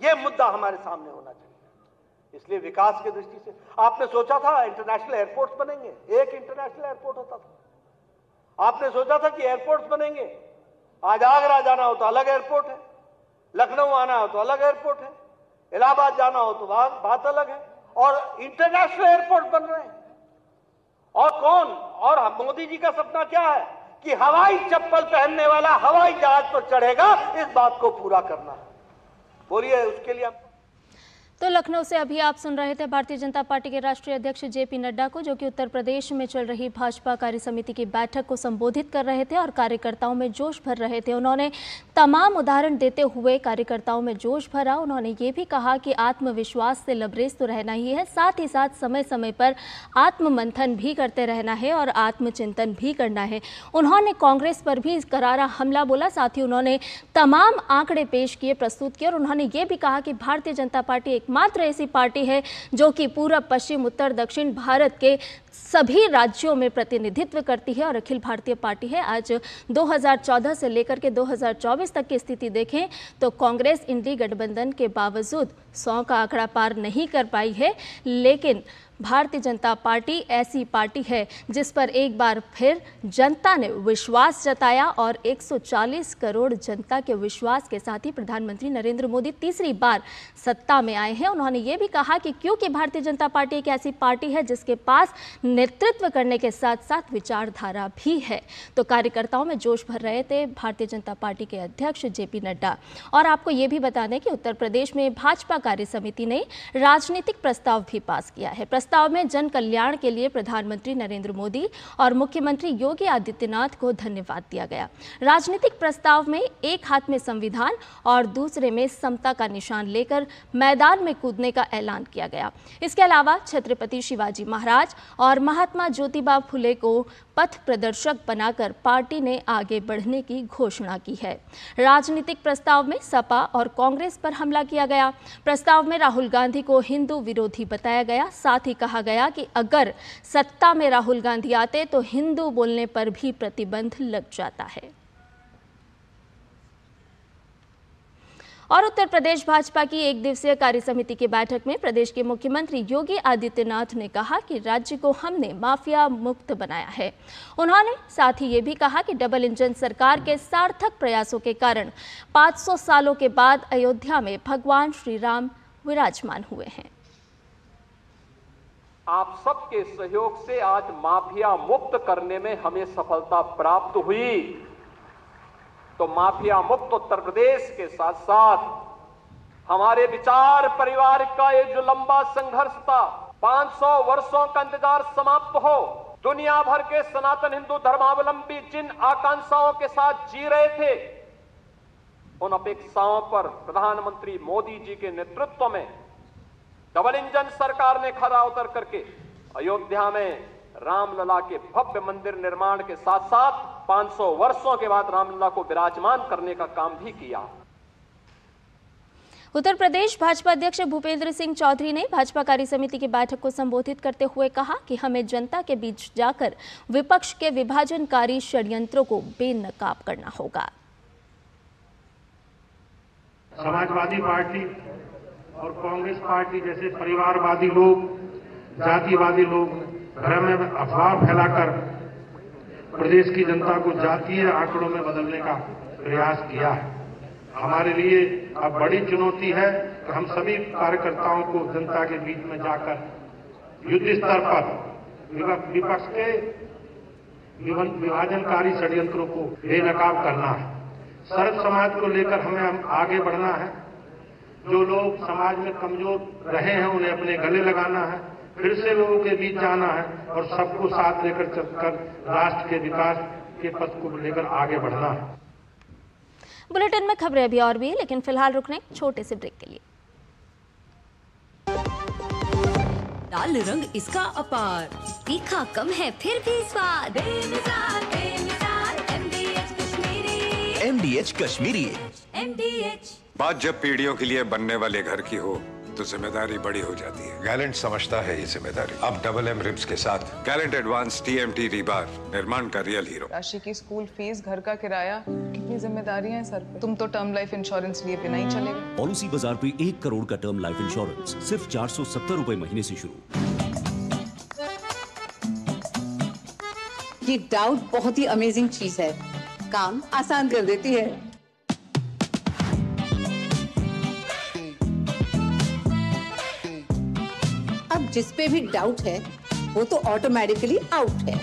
ये मुद्दा हमारे सामने होना चाहिए। इसलिए विकास की दृष्टि से आपने सोचा था इंटरनेशनल एयरपोर्ट्स बनेंगे, एक इंटरनेशनल एयरपोर्ट होता था। आपने सोचा था कि एयरपोर्ट्स बनेंगे, आज आगरा जाना हो तो अलग एयरपोर्ट है, लखनऊ आना हो तो अलग एयरपोर्ट है, इलाहाबाद जाना हो तो बात अलग है, और इंटरनेशनल एयरपोर्ट बन रहे हैं। और कौन, और मोदी जी का सपना क्या है कि हवाई चप्पल पहनने वाला हवाई जहाज पर चढ़ेगा, इस बात को पूरा करना है। बोलिए, उसके लिए तो लखनऊ से अभी आप सुन रहे थे भारतीय जनता पार्टी के राष्ट्रीय अध्यक्ष जेपी नड्डा को, जो कि उत्तर प्रदेश में चल रही भाजपा कार्य समिति की बैठक को संबोधित कर रहे थे और कार्यकर्ताओं में जोश भर रहे थे। उन्होंने तमाम उदाहरण देते हुए कार्यकर्ताओं में जोश भरा। उन्होंने ये भी कहा कि आत्मविश्वास से लबरेज तो रहना ही है, साथ ही साथ समय समय पर आत्ममंथन भी करते रहना है और आत्मचिंतन भी करना है। उन्होंने कांग्रेस पर भी करारा हमला बोला, साथ ही उन्होंने तमाम आंकड़े पेश किए, प्रस्तुत किए, और उन्होंने ये भी कहा कि भारतीय जनता पार्टी मात्र ऐसी पार्टी है जो कि पूर्व, पश्चिम, उत्तर, दक्षिण भारत के सभी राज्यों में प्रतिनिधित्व करती है और अखिल भारतीय पार्टी है। आज 2014 से लेकर के 2024 तक की स्थिति देखें तो कांग्रेस इंडी गठबंधन के बावजूद 100 का आंकड़ा पार नहीं कर पाई है, लेकिन भारतीय जनता पार्टी ऐसी पार्टी है जिस पर एक बार फिर जनता ने विश्वास जताया और 140 करोड़ जनता के विश्वास के साथ ही प्रधानमंत्री नरेंद्र मोदी तीसरी बार सत्ता में आए हैं। उन्होंने ये भी कहा कि क्योंकि भारतीय जनता पार्टी एक ऐसी पार्टी है जिसके पास नेतृत्व करने के साथ साथ विचारधारा भी है। तो कार्यकर्ताओं में जोश भर रहे थे भारतीय जनता पार्टी के अध्यक्ष जेपी नड्डा। और आपको ये भी बता दें कि उत्तर प्रदेश में भाजपा कार्य समिति ने राजनीतिक प्रस्ताव भी पास किया है। प्रस्ताव में जन कल्याण के लिए प्रधानमंत्री नरेंद्र मोदी और मुख्यमंत्री योगी आदित्यनाथ को धन्यवाद दिया गया। राजनीतिक प्रस्ताव में एक हाथ में संविधान और दूसरे में समता का निशान लेकर मैदान में कूदने का ऐलान किया गया। इसके अलावा छत्रपति शिवाजी महाराज और महात्मा ज्योतिबा फुले को पथ प्रदर्शक बनाकर पार्टी ने आगे बढ़ने की घोषणा की है। राजनीतिक प्रस्ताव में सपा और कांग्रेस पर हमला किया गया। प्रस्ताव में राहुल गांधी को हिंदू विरोधी बताया गया। साथ ही कहा गया कि अगर सत्ता में राहुल गांधी आते तो हिंदू बोलने पर भी प्रतिबंध लग जाता है। और उत्तर प्रदेश भाजपा की एक दिवसीय कार्य समिति की बैठक में प्रदेश के मुख्यमंत्री योगी आदित्यनाथ ने कहा कि राज्य को हमने माफिया मुक्त बनाया है। उन्होंने साथ ही ये भी कहा कि डबल इंजन सरकार के सार्थक प्रयासों के कारण 500 सालों के बाद अयोध्या में भगवान श्री राम विराजमान हुए हैं। आप सबके सहयोग से आज माफिया मुक्त करने में हमें सफलता प्राप्त हुई। तो माफिया मुक्त उत्तर प्रदेश के साथ साथ हमारे विचार परिवार का ये जो लंबा संघर्ष था, 500 वर्षों का इंतजार समाप्त हो। दुनिया भर के सनातन हिंदू धर्मावलंबी जिन आकांक्षाओं के साथ जी रहे थे, उन अपेक्षाओं पर प्रधानमंत्री मोदी जी के नेतृत्व में डबल इंजन सरकार ने खरा उतर करके अयोध्या में रामलला के भव्य मंदिर निर्माण के साथ साथ 500 वर्षों के बाद रामलला को विराजमान करने का काम भी किया। उत्तर प्रदेश भाजपा अध्यक्ष भूपेंद्र सिंह चौधरी ने भाजपा कार्य समिति की बैठक को संबोधित करते हुए कहा कि हमें जनता के बीच जाकर विपक्ष के विभाजनकारी षड्यंत्रों को बेनकाब करना होगा। समाजवादी पार्टी और कांग्रेस पार्टी जैसे परिवारवादी लोग, जातिवादी लोग भ्रम में अफवाह फैलाकर प्रदेश की जनता को जातीय आंकड़ों में बदलने का प्रयास किया है। हमारे लिए अब बड़ी चुनौती है कि हम सभी कार्यकर्ताओं को जनता के बीच में जाकर युद्ध स्तर पर विपक्ष के विभाजनकारी षड्यंत्रों को बेनकाब करना है। सर्व समाज को लेकर हमें आगे बढ़ना है। जो लोग समाज में कमजोर रहे हैं उन्हें अपने गले लगाना है, फिर से लोगों के बीच जाना है और सबको साथ लेकर चलकर राष्ट्र के विकास के पथ को लेकर आगे बढ़ना है। बुलेटिन में खबरें अभी और भी, लेकिन फिलहाल रुकने छोटे से ब्रेक के लिए। लाल रंग इसका अपार, तीखा कम है फिर भी स्वाद। MDH कश्मीरी। बात जब पीढ़ियों के लिए बनने वाले घर की हो तो जिम्मेदारी बड़ी हो जाती है। गैलेंट समझता है ये जिम्मेदारी। अब डबल M रिब्स के साथ गैलेंट एडवांस TMT रीबार, निर्माण का रियल हीरो। राशि की स्कूल फीस, घर का किराया, कितनी जिम्मेदारियां हैं सर पे। तुम तो टर्म लाइफ इंश्योरेंस लिए बिना ही चलेगा। पॉलिसी बाजार पे 1 करोड़ का टर्म लाइफ इंश्योरेंस सिर्फ 470 रुपए महीने से शुरू। ये डाउट बहुत ही अमेजिंग चीज है, काम आसान कर देती है। अब जिस पे भी डाउट है वो तो ऑटोमेटिकली आउट है।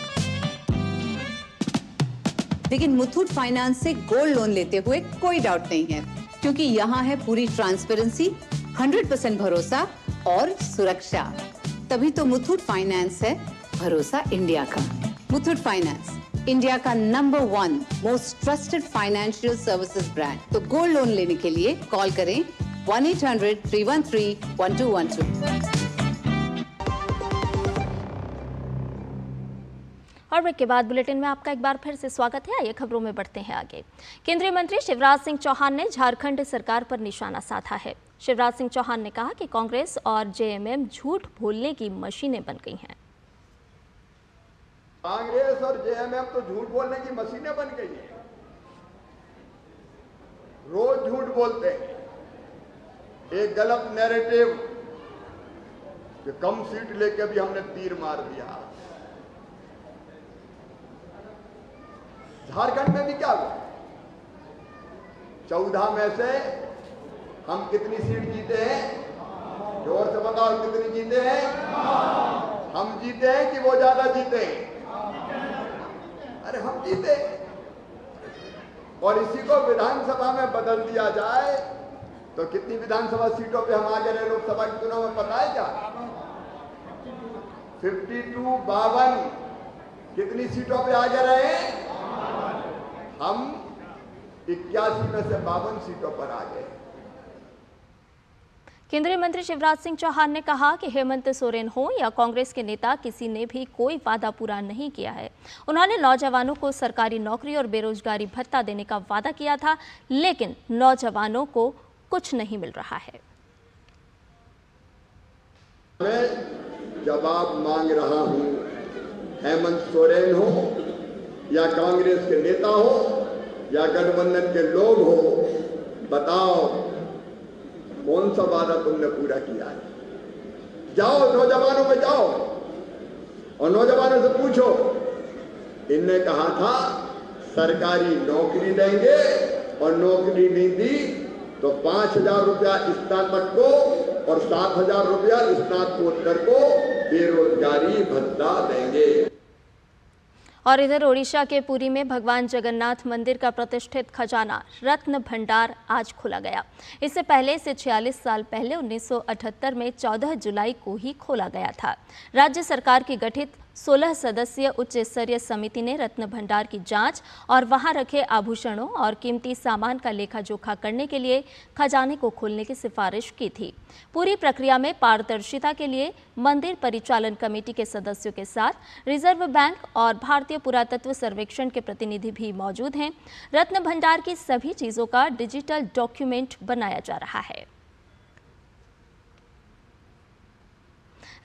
लेकिन मुथूट फाइनेंस से गोल्ड लोन लेते हुए कोई डाउट नहीं है, क्योंकि यहाँ है पूरी ट्रांसपेरेंसी, 100% भरोसा और सुरक्षा। तभी तो मुथूट फाइनेंस है भरोसा इंडिया का। मुथूट फाइनेंस, इंडिया का number 1 most trusted financial services brand. तो गोल्ड लोन लेने के लिए कॉल करें 1-800-313-1212। और ब्रेक के बाद बुलेटिन में आपका एक बार फिर से स्वागत है। आइए खबरों में बढ़ते हैं आगे। केंद्रीय मंत्री शिवराज सिंह चौहान ने झारखंड सरकार पर निशाना साधा है। शिवराज सिंह चौहान ने कहा कि कांग्रेस और JMM झूठ बोलने की मशीनें बन गई हैं। कांग्रेस और JMM तो झूठ बोलने की मशीनें बन गई हैं। रोज झूठ बोलते हैं। एक गलत नैरेटिव कि कम सीट लेके भी हमने तीर मार दिया। झारखंड में भी क्या हुआ? 14 में से हम कितनी सीट जीते हैं? जोर से बताओ, कितनी जीते हैं? हम जीते हैं कि वो ज्यादा जीते हैं? अरे हम जीते। और इसी को विधानसभा में बदल दिया जाए तो कितनी विधानसभा सीटों पे हम आगे रहे लोकसभा के चुनाव में, पता है क्या? 52 कितनी सीटों पे आगे रहे? हम 81 में से 52 सीटों पर आ गए। केंद्रीय मंत्री शिवराज सिंह चौहान ने कहा कि हेमंत सोरेन हो या कांग्रेस के नेता, किसी ने भी कोई वादा पूरा नहीं किया है। उन्होंने नौजवानों को सरकारी नौकरी और बेरोजगारी भत्ता देने का वादा किया था, लेकिन नौजवानों को कुछ नहीं मिल रहा है। मैं जवाब मांग रहा हूं, हेमंत सोरेन हो या कांग्रेस के नेता हो या गठबंधन के लोग हो, बताओ कौन सा वादा तुमने पूरा किया है? जाओ नौजवानों में जाओ और नौजवानों से पूछो। इनने कहा था सरकारी नौकरी देंगे और नौकरी नहीं दी तो 5,000 रुपया स्नातक को और 7,000 रुपया स्नातकोत्तर को बेरोजगारी भत्ता देंगे। और इधर ओडिशा के पुरी में भगवान जगन्नाथ मंदिर का प्रतिष्ठित खजाना रत्न भंडार आज खोला गया। इससे पहले इसे 46 साल पहले 1978 में 14 जुलाई को ही खोला गया था। राज्य सरकार की गठित 16 सदस्यीय उच्च स्तरीय समिति ने रत्न भंडार की जांच और वहां रखे आभूषणों और कीमती सामान का लेखा जोखा करने के लिए खजाने को खोलने की सिफारिश की थी। पूरी प्रक्रिया में पारदर्शिता के लिए मंदिर परिचालन कमेटी के सदस्यों के साथ रिजर्व बैंक और भारतीय पुरातत्व सर्वेक्षण के प्रतिनिधि भी मौजूद हैं। रत्न भंडार की सभी चीजों का डिजिटल डॉक्यूमेंट बनाया जा रहा है।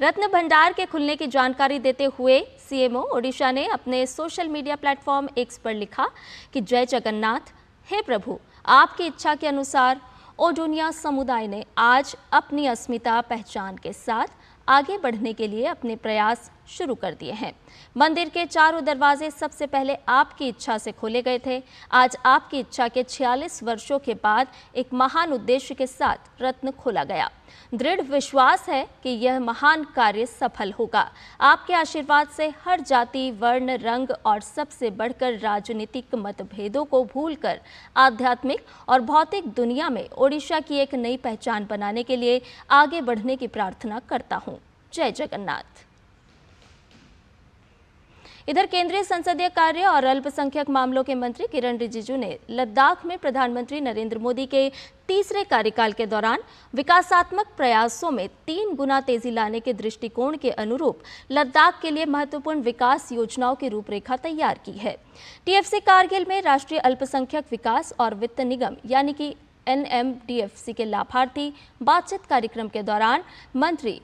रत्न भंडार के खुलने की जानकारी देते हुए सीएमओ ओडिशा ने अपने सोशल मीडिया प्लेटफॉर्म एक्स पर लिखा कि जय जगन्नाथ, हे प्रभु, आपकी इच्छा के अनुसार ओडोनिया समुदाय ने आज अपनी अस्मिता पहचान के साथ आगे बढ़ने के लिए अपने प्रयास शुरू कर दिए हैं। मंदिर के चारों दरवाजे सबसे पहले आपकी इच्छा से खोले गए थे। आज आपकी इच्छा के 46 वर्षों के बाद एक महान उद्देश्य के साथ रत्न खोला गया। दृढ़ विश्वास है कि यह महान कार्य सफल होगा। आपके आशीर्वाद से हर जाति, वर्ण, रंग और सबसे बढ़कर राजनीतिक मतभेदों को भूलकर आध्यात्मिक और भौतिक दुनिया में ओडिशा की एक नई पहचान बनाने के लिए आगे बढ़ने की प्रार्थना करता हूं। जय जगन्नाथ। इधर केंद्रीय संसदीय कार्य और अल्पसंख्यक मामलों के मंत्री किरण रिजिजू ने लद्दाख में प्रधानमंत्री नरेंद्र मोदी के तीसरे कार्यकाल के दौरान विकासात्मक प्रयासों में 3 गुना तेजी लाने के दृष्टिकोण के अनुरूप लद्दाख के लिए महत्वपूर्ण विकास योजनाओं की रूपरेखा तैयार की है। टीएफसी कारगिल में राष्ट्रीय अल्पसंख्यक विकास और वित्त निगम यानी कि NMDFC के लाभार्थी बातचीत कार्यक्रम के दौरान मंत्री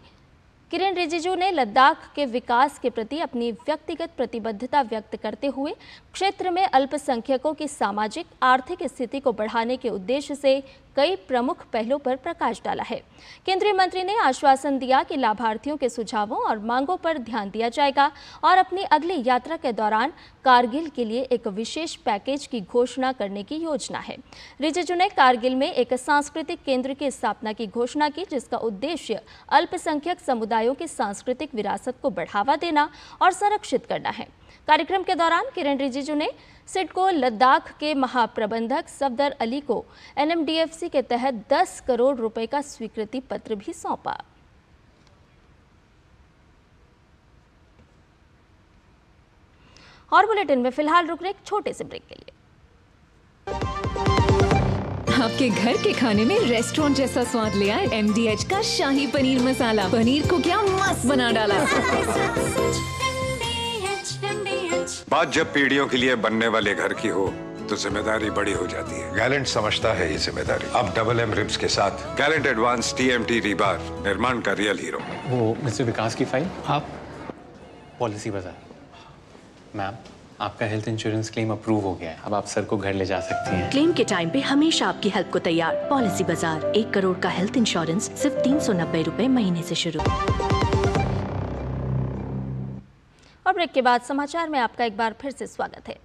किरण रिजिजू ने लद्दाख के विकास के प्रति अपनी व्यक्तिगत प्रतिबद्धता व्यक्त करते हुए क्षेत्र में अल्पसंख्यकों की सामाजिक आर्थिक स्थिति को बढ़ाने के उद्देश्य से कई प्रमुख पहलों पर प्रकाश डाला है। केंद्रीय मंत्री ने आश्वासन दिया कि लाभार्थियों के सुझावों और मांगों पर ध्यान दिया जाएगा और अपनी अगली यात्रा के दौरान कारगिल के लिए एक विशेष पैकेज की घोषणा करने की योजना है। रिजिजू ने कारगिल में एक सांस्कृतिक केंद्र की स्थापना की घोषणा की, जिसका उद्देश्य अल्पसंख्यक समुदायों की सांस्कृतिक विरासत को बढ़ावा देना और संरक्षित करना है। कार्यक्रम के दौरान किरण रिजिजू ने सिडको लद्दाख के महाप्रबंधक सफदर अली को NMDFC के तहत 10 करोड़ रुपए का स्वीकृति पत्र भी सौंपा। और बुलेटिन में फिलहाल रुक रहे एक छोटे से ब्रेक के लिए। आपके घर के खाने में रेस्टोरेंट जैसा स्वाद ले आए MDH का शाही पनीर मसाला। पनीर को क्या मस्त बना डाला। बात जब पीढ़ियों के लिए बनने वाले घर की हो तो जिम्मेदारी बड़ी हो जाती है। गैलेंट समझता है ये जिम्मेदारी। अब MM रिब्स के साथ गैलेंट एडवांस TMT रीबार, निर्माण का रियल हीरो। वो मिस्टर विकास की फाइल आप पॉलिसी बाजार। मैम, आपका हेल्थ इंश्योरेंस क्लेम अप्रूव हो गया है। अब आप सर को घर ले जा सकती हैं। क्लेम के टाइम पे हमेशा आपकी हेल्प को तैयार। पॉलिसी बाजार, 1 करोड़ का हेल्थ इंश्योरेंस सिर्फ 390 रुपए महीने से शुरू। और ब्रेक के बाद समाचार में आपका एक बार फिर से स्वागत है।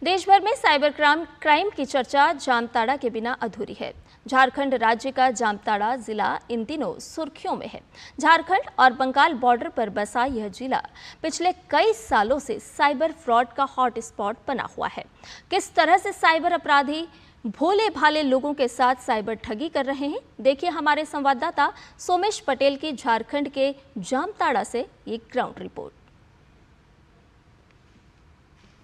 देश भर में साइबर क्राइम की चर्चा जामताड़ा के बिना अधूरी है। झारखंड राज्य का जामताड़ा जिला इन दिनों सुर्खियों में है। झारखंड और बंगाल बॉर्डर पर बसा यह जिला पिछले कई सालों से साइबर फ्रॉड का हॉट स्पॉट बना हुआ है। किस तरह से साइबर अपराधी भोले भाले लोगों के साथ साइबर ठगी कर रहे हैं, देखिए हमारे संवाददाता सोमेश पटेल की झारखंड के जामताड़ा से ये ग्राउंड रिपोर्ट।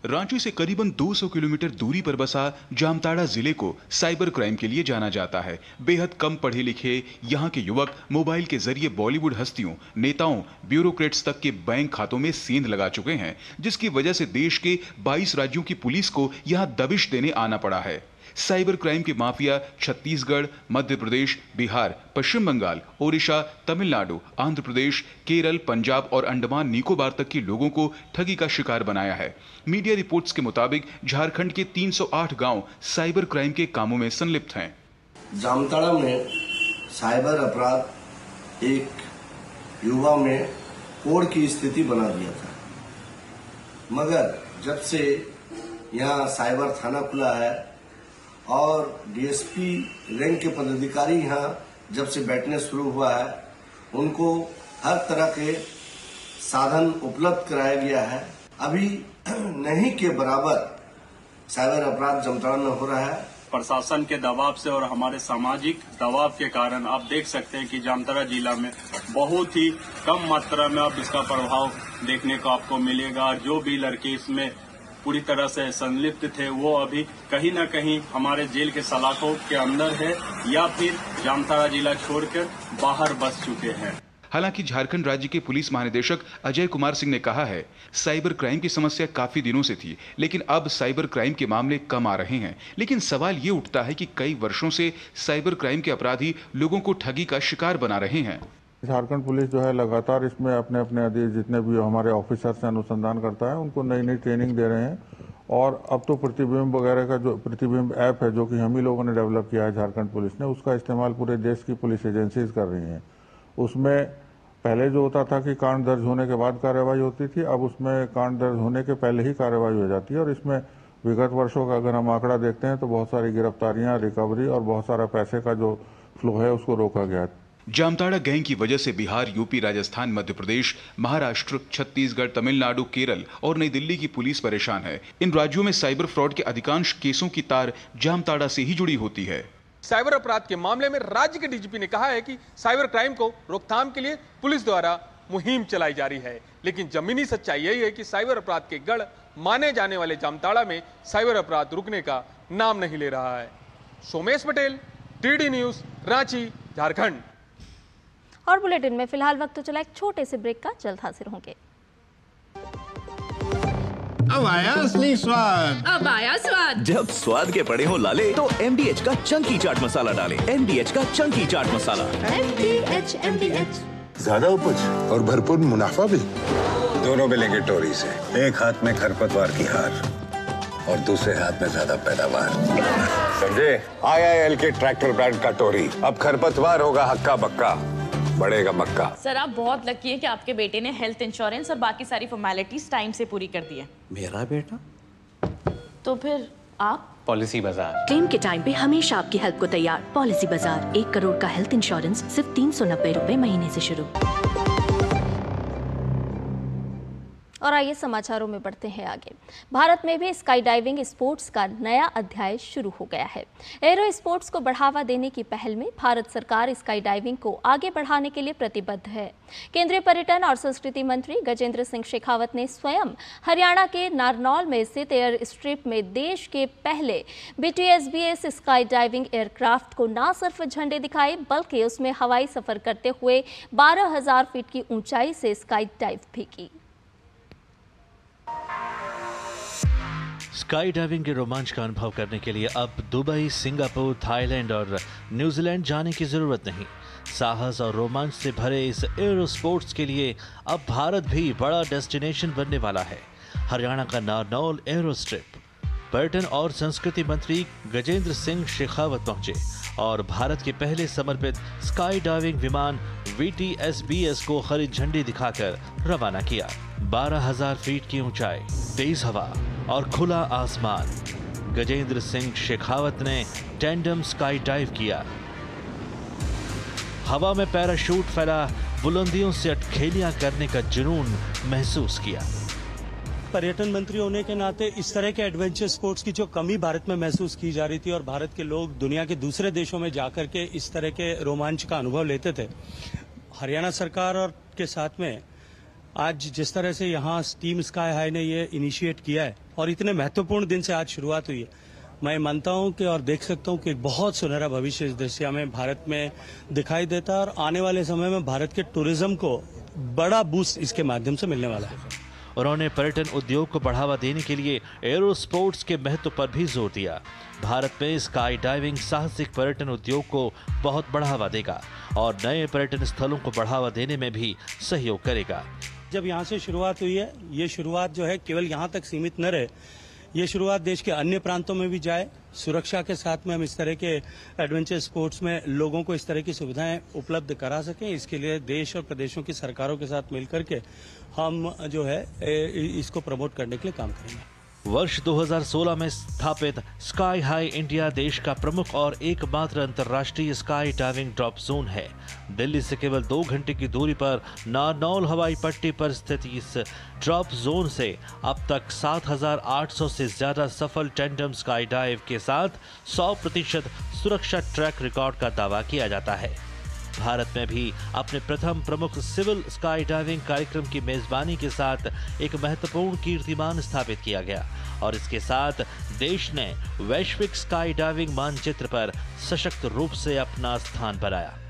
रांची से करीबन 200 किलोमीटर दूरी पर बसा जामताड़ा जिले को साइबर क्राइम के लिए जाना जाता है। बेहद कम पढ़े लिखे यहाँ के युवक मोबाइल के जरिए बॉलीवुड हस्तियों, नेताओं, ब्यूरोक्रेट्स तक के बैंक खातों में सेंध लगा चुके हैं, जिसकी वजह से देश के 22 राज्यों की पुलिस को यहाँ दबिश देने आना पड़ा है। साइबर क्राइम के माफिया छत्तीसगढ़, मध्य प्रदेश, बिहार, पश्चिम बंगाल, ओडिशा, तमिलनाडु, आंध्र प्रदेश, केरल, पंजाब और अंडमान निकोबार तक के लोगों को ठगी का शिकार बनाया है। मीडिया रिपोर्ट्स के मुताबिक झारखंड के 308 गांव साइबर क्राइम के कामों में संलिप्त हैं। जामताड़ा में साइबर अपराध एक युवा में कोड़ की स्थिति बना दिया था, मगर जब से यहाँ साइबर थाना खुला है और डीएसपी रैंक के पदाधिकारी यहाँ जब से बैठने शुरू हुआ है, उनको हर तरह के साधन उपलब्ध कराया गया है। अभी नहीं के बराबर साइबर अपराध जामताड़ा में हो रहा है। प्रशासन के दबाव से और हमारे सामाजिक दबाव के कारण आप देख सकते हैं कि जामताड़ा जिला में बहुत ही कम मात्रा में अब इसका प्रभाव देखने को आपको मिलेगा। जो भी लड़के इसमें पूरी तरह से संलिप्त थे वो अभी कहीं न कहीं हमारे जेल के सलाखों के अंदर है या फिर जामताड़ा जिला छोड़कर बाहर बस चुके हैं। हालांकि झारखंड राज्य के पुलिस महानिदेशक अजय कुमार सिंह ने कहा है, साइबर क्राइम की समस्या काफी दिनों से थी, लेकिन अब साइबर क्राइम के मामले कम आ रहे हैं। लेकिन सवाल ये उठता है कि कई वर्षों से साइबर क्राइम के अपराधी लोगों को ठगी का शिकार बना रहे हैं। झारखंड पुलिस जो है लगातार इसमें अपने जितने भी हमारे ऑफिसर्स से अनुसंधान करता है, उनको नई नई ट्रेनिंग दे रहे हैं। और अब तो प्रतिबिंब वगैरह का जो प्रतिबिंब ऐप है, जो कि हम ही लोगों ने डेवलप किया है झारखंड पुलिस ने, उसका इस्तेमाल पूरे देश की पुलिस एजेंसीज कर रही हैं। उसमें पहले जो होता था कि कांड दर्ज होने के बाद कार्रवाई होती थी, अब उसमें कांड दर्ज होने के पहले ही कार्रवाई हो जाती है। और इसमें विगत वर्षों का अगर हम आंकड़ा देखते हैं तो बहुत सारी गिरफ्तारियां, रिकवरी और बहुत सारा पैसे का जो फ्लो है उसको रोका गया है। जामताड़ा गैंग की वजह से बिहार, यूपी, राजस्थान, मध्य प्रदेश, महाराष्ट्र, छत्तीसगढ़, तमिलनाडु, केरल और नई दिल्ली की पुलिस परेशान है। इन राज्यों में साइबर फ्रॉड के अधिकांश केसों की तार जामताड़ा से ही जुड़ी होती है। साइबर अपराध के मामले में राज्य के डीजीपी ने कहा है कि साइबर क्राइम को रोकथाम के लिए पुलिस द्वारा मुहिम चलाई जा रही है, लेकिन जमीनी सच्चाई यही है कि साइबर अपराध के गढ़ माने जाने वाले जामताड़ा में साइबर अपराध रुकने का नाम नहीं ले रहा है। Somesh Patel, TD news, Ranchi, Jharkhand. और बुलेटिन में फिलहाल वक्त तो चला एक छोटे से ब्रेक का, जल्द हाजिर होंगे। अब आया असली स्वाद। अब आया स्वाद। जब स्वाद के पड़े हो लाले तो MDH का चंकी चाट मसाला डालें। MDH का चंकी चाट मसाला। MDH। ज्यादा उपज और भरपूर मुनाफा भी। दोनों मिलेंगे टोरी से। एक हाथ में खरपतवार की हार और दूसरे हाथ में ज्यादा पैदावार। समझे? IIL के ट्रैक्टर ब्रांड का टोरी। अब खरपतवार होगा हक्का बक्का, बढ़ेगा मक्का। सर आप बहुत लकी है कि आपके बेटे ने हेल्थ इंश्योरेंस और बाकी सारी फॉर्मेलिटीज टाइम से पूरी कर दी है। मेरा बेटा? तो फिर आप? पॉलिसी बाजार। क्लेम के टाइम पे हमेशा आपकी हेल्प को तैयार। पॉलिसी बाजार, 1 करोड़ का हेल्थ इंश्योरेंस सिर्फ 390 रुपए महीने से शुरू। और आइए समाचारों में बढ़ते हैं आगे। भारत में भी स्काई डाइविंग स्पोर्ट्स का नया अध्याय शुरू हो गया है। एरो स्पोर्ट्स को बढ़ावा देने की पहल में भारत सरकार स्काई डाइविंग को आगे बढ़ाने के लिए प्रतिबद्ध है। केंद्रीय पर्यटन और संस्कृति मंत्री गजेंद्र सिंह शेखावत ने स्वयं हरियाणा के नारनौल में स्थित एयर स्ट्रिप में देश के पहले BTSBS स्काई डाइविंग एयरक्राफ्ट को न सिर्फ झंडे दिखाए, बल्कि उसमें हवाई सफर करते हुए 12,000 फीट की ऊंचाई से स्काई डाइव भी की। स्काई डाइविंग के रोमांच का अनुभव करने के लिए अब दुबई, सिंगापुर, थाईलैंड और न्यूजीलैंड जाने की जरूरत नहीं। साहस और रोमांच से भरे इस एरो स्पोर्ट्स के लिए अब भारत भी बड़ा डेस्टिनेशन बनने वाला है। हरियाणा का नारनौल एरो स्ट्रिप। पर्यटन और संस्कृति मंत्री गजेंद्र सिंह शेखावत पहुंचे और भारत के पहले समर्पित स्काई डाइविंग विमान VTSBS को हरी झंडी दिखाकर रवाना किया। 12,000 फीट की ऊंचाई, तेज हवा और खुला आसमान। गजेंद्र सिंह शेखावत ने टैंडम स्काई डाइव किया। हवा में पैराशूट फैला, बुलंदियों से अटखेलियां करने का जुनून महसूस किया। पर्यटन मंत्री होने के नाते इस तरह के एडवेंचर स्पोर्ट्स की जो कमी भारत में महसूस की जा रही थी और भारत के लोग दुनिया के दूसरे देशों में जाकर के इस तरह के रोमांच का अनुभव लेते थे, हरियाणा सरकार और के साथ में आज जिस तरह से यहाँ टीम स्काई हाई ने ये इनिशिएट किया है और इतने महत्वपूर्ण दिन से आज शुरुआत हुई है, मैं मानता हूँ कि और देख सकता हूँ कि एक बहुत सुनहरा भविष्य इस दृश्य में भारत में दिखाई देता है और आने वाले समय में भारत के टूरिज्म को बड़ा बूस्ट इसके माध्यम से मिलने वाला है। उन्होंने पर्यटन उद्योग को बढ़ावा देने के लिए एरो स्पोर्ट्स के महत्व पर भी जोर दिया। भारत में स्काई डाइविंग साहसिक पर्यटन उद्योग को बहुत बढ़ावा देगा और नए पर्यटन स्थलों को बढ़ावा देने में भी सहयोग करेगा। जब यहाँ से शुरुआत हुई है, ये शुरुआत जो है केवल यहाँ तक सीमित न रहे, ये शुरुआत देश के अन्य प्रांतों में भी जाए। सुरक्षा के साथ में हम इस तरह के एडवेंचर स्पोर्ट्स में लोगों को इस तरह की सुविधाएं उपलब्ध करा सकें, इसके लिए देश और प्रदेशों की सरकारों के साथ मिलकर के हम जो है इसको प्रमोट करने के लिए काम करेंगे। वर्ष 2016 में स्थापित स्काई हाई इंडिया देश का प्रमुख और एकमात्र अंतर्राष्ट्रीय स्काई डाइविंग ड्रॉप जोन है। दिल्ली से केवल 2 घंटे की दूरी पर नारनौल हवाई पट्टी पर स्थित इस ड्रॉप जोन से अब तक 7,800 से ज्यादा सफल टैंडम स्काई डाइव के साथ 100% सुरक्षा ट्रैक रिकॉर्ड का दावा किया जाता है। भारत में भी अपने प्रथम प्रमुख सिविल स्काई डाइविंग कार्यक्रम की मेजबानी के साथ एक महत्वपूर्ण कीर्तिमान स्थापित किया गया और इसके साथ देश ने वैश्विक स्काई डाइविंग मानचित्र पर सशक्त रूप से अपना स्थान बनाया।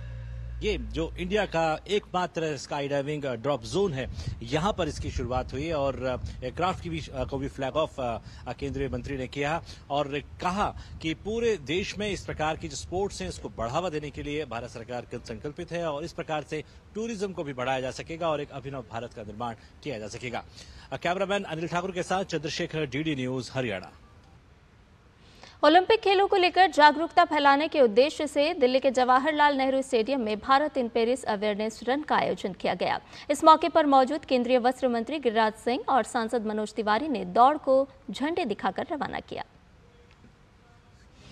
ये जो इंडिया का एकमात्र स्काई डाइविंग ड्रॉप जोन है, यहाँ पर इसकी शुरुआत हुई और एयरक्राफ्ट की भी को भी फ्लैग ऑफ केंद्रीय मंत्री ने किया और कहा कि पूरे देश में इस प्रकार की जो स्पोर्ट्स हैं इसको बढ़ावा देने के लिए भारत सरकार संकल्पित है और इस प्रकार से टूरिज्म को भी बढ़ाया जा सकेगा और एक अभिनव भारत का निर्माण किया जा सकेगा। कैमरामैन अनिल ठाकुर के साथ Chandrashekhar, DD news, Haryana. Olympic खेलों को लेकर जागरूकता फैलाने के उद्देश्य से दिल्ली के जवाहरलाल नेहरू स्टेडियम में Bharat in Paris awareness run का आयोजन किया गया। इस मौके पर मौजूद केंद्रीय वस्त्र मंत्री गिरिराज सिंह और सांसद मनोज तिवारी ने दौड़ को झंडे दिखाकर रवाना किया।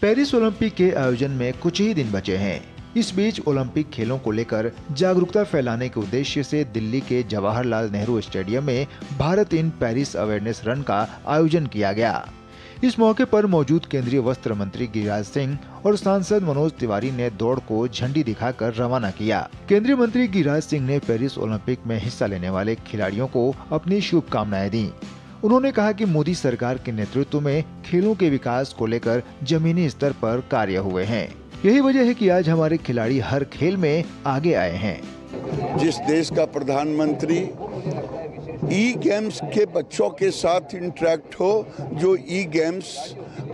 पेरिस ओलंपिक के आयोजन में कुछ ही दिन बचे हैं। इस बीच ओलंपिक खेलों को लेकर जागरूकता फैलाने के उद्देश्य से दिल्ली के जवाहरलाल नेहरू स्टेडियम में Bharat in Paris awareness run का आयोजन किया गया। इस मौके पर मौजूद केंद्रीय वस्त्र मंत्री गिरिराज सिंह और सांसद मनोज तिवारी ने दौड़ को झंडी दिखाकर रवाना किया। केंद्रीय मंत्री गिरिराज सिंह ने पेरिस ओलंपिक में हिस्सा लेने वाले खिलाड़ियों को अपनी शुभकामनाएं दी। उन्होंने कहा कि मोदी सरकार के नेतृत्व में खेलों के विकास को लेकर जमीनी स्तर पर कार्य हुए हैं। यही वजह है कि आज हमारे खिलाड़ी हर खेल में आगे आए हैं। जिस देश का प्रधानमंत्री ई गेम्स के बच्चों के साथ इंटरेक्ट हो, जो ई गेम्स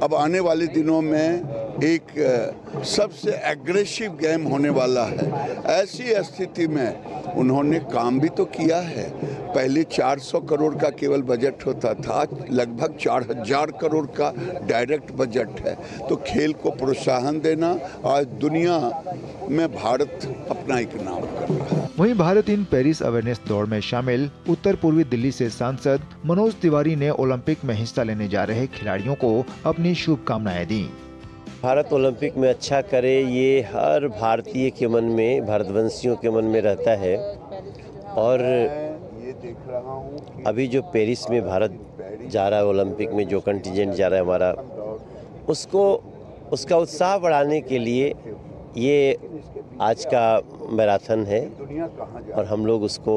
अब आने वाले दिनों में एक सबसे एग्रेसिव गेम होने वाला है, ऐसी स्थिति में उन्होंने काम भी तो किया है। पहले 400 करोड़ का केवल बजट होता था, लगभग 4000 करोड़ का डायरेक्ट बजट है। तो खेल को प्रोत्साहन देना, आज दुनिया में भारत अपना एक नाम कर रहा है। वहीं भारत इन पेरिस अवेयरनेस दौड़ में शामिल उत्तर पूर्वी दिल्ली से सांसद मनोज तिवारी ने ओलंपिक में हिस्सा लेने जा रहे खिलाड़ियों को अपनी शुभकामनाएं दी। भारत ओलंपिक में अच्छा करे, ये हर भारतीय के मन में, भारतवंशियों के मन में रहता है। और अभी जो पेरिस में भारत जा रहा है ओलंपिक में, जो कंटिजेंट जा रहा है हमारा, उसका उत्साह बढ़ाने के लिए ये आज का मैराथन है और हम लोग उसको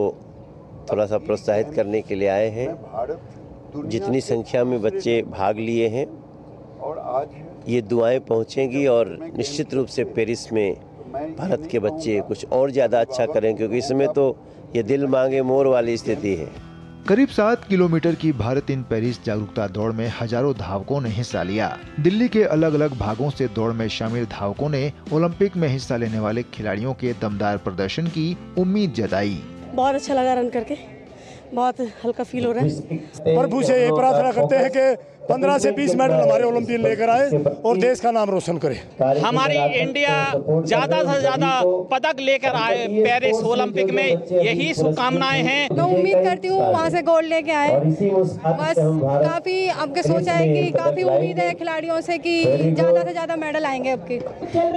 थोड़ा सा प्रोत्साहित करने के लिए आए हैं। जितनी संख्या में बच्चे भाग लिए हैं, ये दुआएं पहुंचेंगी और निश्चित रूप से पेरिस में भारत के बच्चे कुछ और ज़्यादा अच्छा करें, क्योंकि इसमें तो ये दिल मांगे मोर वाली स्थिति है। करीब 7 किलोमीटर की भारत इन पेरिस जागरूकता दौड़ में हजारों धावकों ने हिस्सा लिया। दिल्ली के अलग अलग भागों से दौड़ में शामिल धावकों ने ओलंपिक में हिस्सा लेने वाले खिलाड़ियों के दमदार प्रदर्शन की उम्मीद जताई। बहुत अच्छा लगा रन करके, बहुत हल्का फील हो रहा है। प्रभु से ये प्रार्थना करते हैं कि 15 से 20 मेडल हमारे ओलंपियन लेकर आए और देश का नाम रोशन करे। हमारी इंडिया ज़्यादा से ज़्यादा पदक लेकर आए पेरिस ओलंपिक में, यही शुभकामनाएं हैं। मैं उम्मीद करती हूँ वहाँ से गोल्ड लेके आए। बस काफ़ी अब के सोचा है कि काफ़ी उम्मीद है खिलाड़ियों से कि ज़्यादा से ज़्यादा मेडल आएंगे अब के।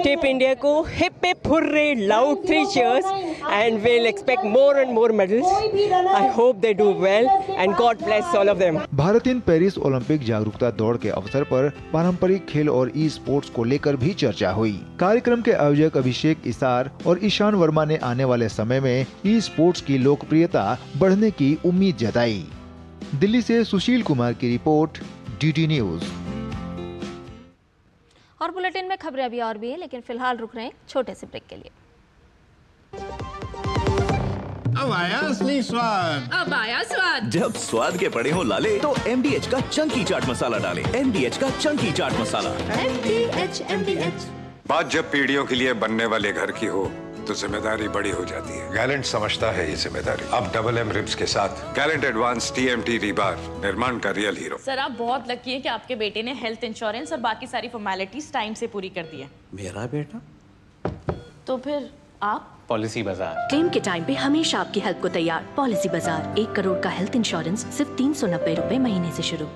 टिप इंडिया को hip hip hurray, loud 3 cheers and we'll expect more and more medals. I hope they do well and God bless all of them. Bharat in Paris Olympic जागरूकता दौड़ के अवसर पर पारंपरिक खेल और ई स्पोर्ट्स को लेकर भी चर्चा हुई। कार्यक्रम के आयोजक अभिषेक इसार और ईशान वर्मा ने आने वाले समय में ई स्पोर्ट्स की लोकप्रियता बढ़ने की उम्मीद जताई। दिल्ली से सुशील कुमार की रिपोर्ट, DD न्यूज। और बुलेटिन में खबरें अभी और भी हैं, लेकिन फिलहाल रुक रहे हैं छोटे से ब्रेक के लिए। अब आया असली स्वाद। अब आया स्वाद। जब स्वाद के पड़े हो लाले तो MDH का चंकी चाट मसाला डालें। MDH का चंकी चाट मसाला। MDH। बात जब पीढ़ियों के लिए बनने वाले घर की हो तो जिम्मेदारी बड़ी हो जाती है। गैलेंट समझता है ये जिम्मेदारी। अब MM रिब्स के साथ गैलेंट एडवांस TMT रीबार, निर्माण का रियल हीरो। सर आप बहुत लकी है कि आपके बेटे ने हेल्थ इंश्योरेंस और बाकी सारी फॉर्मेलिटीज टाइम से पूरी कर दी है। मेरा बेटा? तो फिर आप? पॉलिसी बाजार। क्लेम के टाइम पे हमेशा आपकी हेल्प को तैयार। पॉलिसी बाजार, 1 करोड़ का हेल्थ इंश्योरेंस सिर्फ 390 रुपए महीने से शुरू।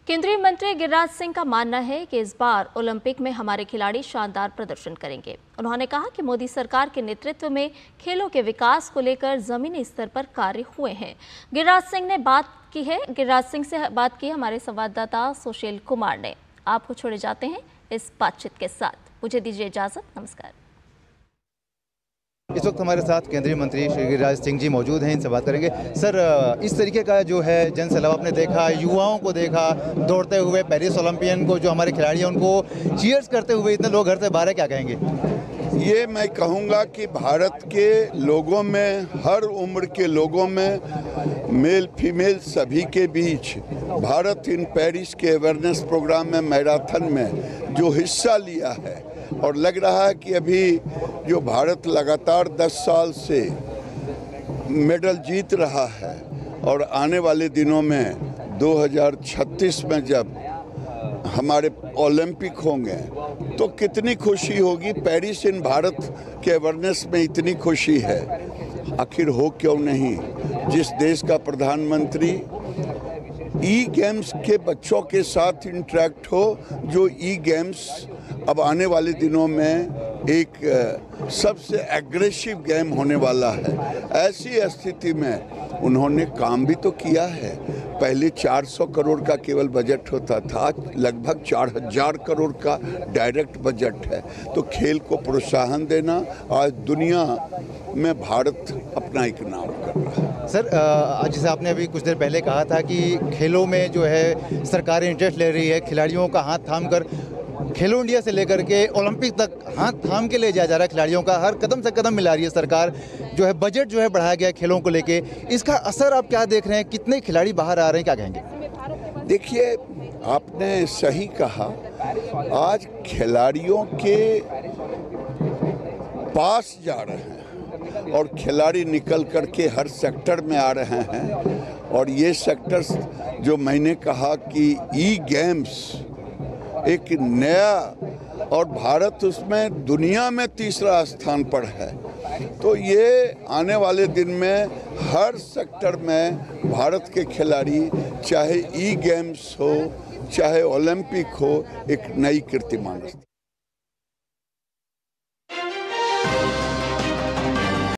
केंद्रीय मंत्री गिरिराज सिंह का मानना है कि इस बार ओलंपिक में हमारे खिलाड़ी शानदार प्रदर्शन करेंगे। उन्होंने कहा कि मोदी सरकार के नेतृत्व में खेलों के विकास को लेकर जमीनी स्तर पर कार्य हुए हैं। गिरिराज सिंह से बात की हमारे संवाददाता सुशील कुमार ने। आपको छोड़े जाते हैं इस बातचीत के साथ। मुझे दीजिए इजाजत, नमस्कार। इस वक्त हमारे साथ केंद्रीय मंत्री श्री गिरिराज सिंह जी मौजूद हैं, इनसे बात करेंगे। सर, इस तरीके का जो है जन सैलाब आपने देखा, युवाओं को देखा दौड़ते हुए, पेरिस ओलंपियन को जो हमारे खिलाड़ी हैं उनको चीयर्स करते हुए, इतने लोग घर से बाहर है, क्या कहेंगे? ये मैं कहूँगा कि भारत के लोगों में, हर उम्र के लोगों में, मेल फीमेल सभी के बीच भारत इन पेरिस के अवेयरनेस प्रोग्राम में, मैराथन में जो हिस्सा लिया है, और लग रहा है कि अभी जो भारत लगातार 10 साल से मेडल जीत रहा है, और आने वाले दिनों में 2036 में जब हमारे ओलंपिक होंगे तो कितनी खुशी होगी। पेरिस इन भारत के अवेयरनेस में इतनी खुशी है, आखिर हो क्यों नहीं। जिस देश का प्रधानमंत्री ई गेम्स के बच्चों के साथ इंटरेक्ट हो, जो ई गेम्स अब आने वाले दिनों में एक सबसे एग्रेसिव गेम होने वाला है, ऐसी स्थिति में उन्होंने काम भी तो किया है। पहले 400 करोड़ का केवल बजट होता था, लगभग 4000 करोड़ का डायरेक्ट बजट है। तो खेल को प्रोत्साहन देना, आज दुनिया में भारत अपना एक नाम कर रहा है। सर, जैसे आपने अभी कुछ देर पहले कहा था कि खेलों में जो है सरकारें इंटरेस्ट ले रही है, खिलाड़ियों का हाथ थाम कर खेलो इंडिया से लेकर के ओलंपिक तक हाथ थाम के ले जाया जा रहा है खिलाड़ियों का, हर कदम से कदम मिला रही है सरकार, जो है बजट जो है बढ़ाया गया है खेलों को लेके। इसका असर आप क्या देख रहे हैं, कितने खिलाड़ी बाहर आ रहे हैं, क्या कहेंगे? देखिए, आपने सही कहा, आज खिलाड़ियों के पास जा रहे हैं और खिलाड़ी निकल करके हर सेक्टर में आ रहे हैं। और ये सेक्टर्स जो मैंने कहा कि ई गेम्स एक नया, और भारत उसमें दुनिया में तीसरा स्थान पर है, तो ये आने वाले दिन में हर सेक्टर में भारत के खिलाड़ी, चाहे ई गेम्स हो चाहे ओलंपिक हो, एक नई कीर्तिमान।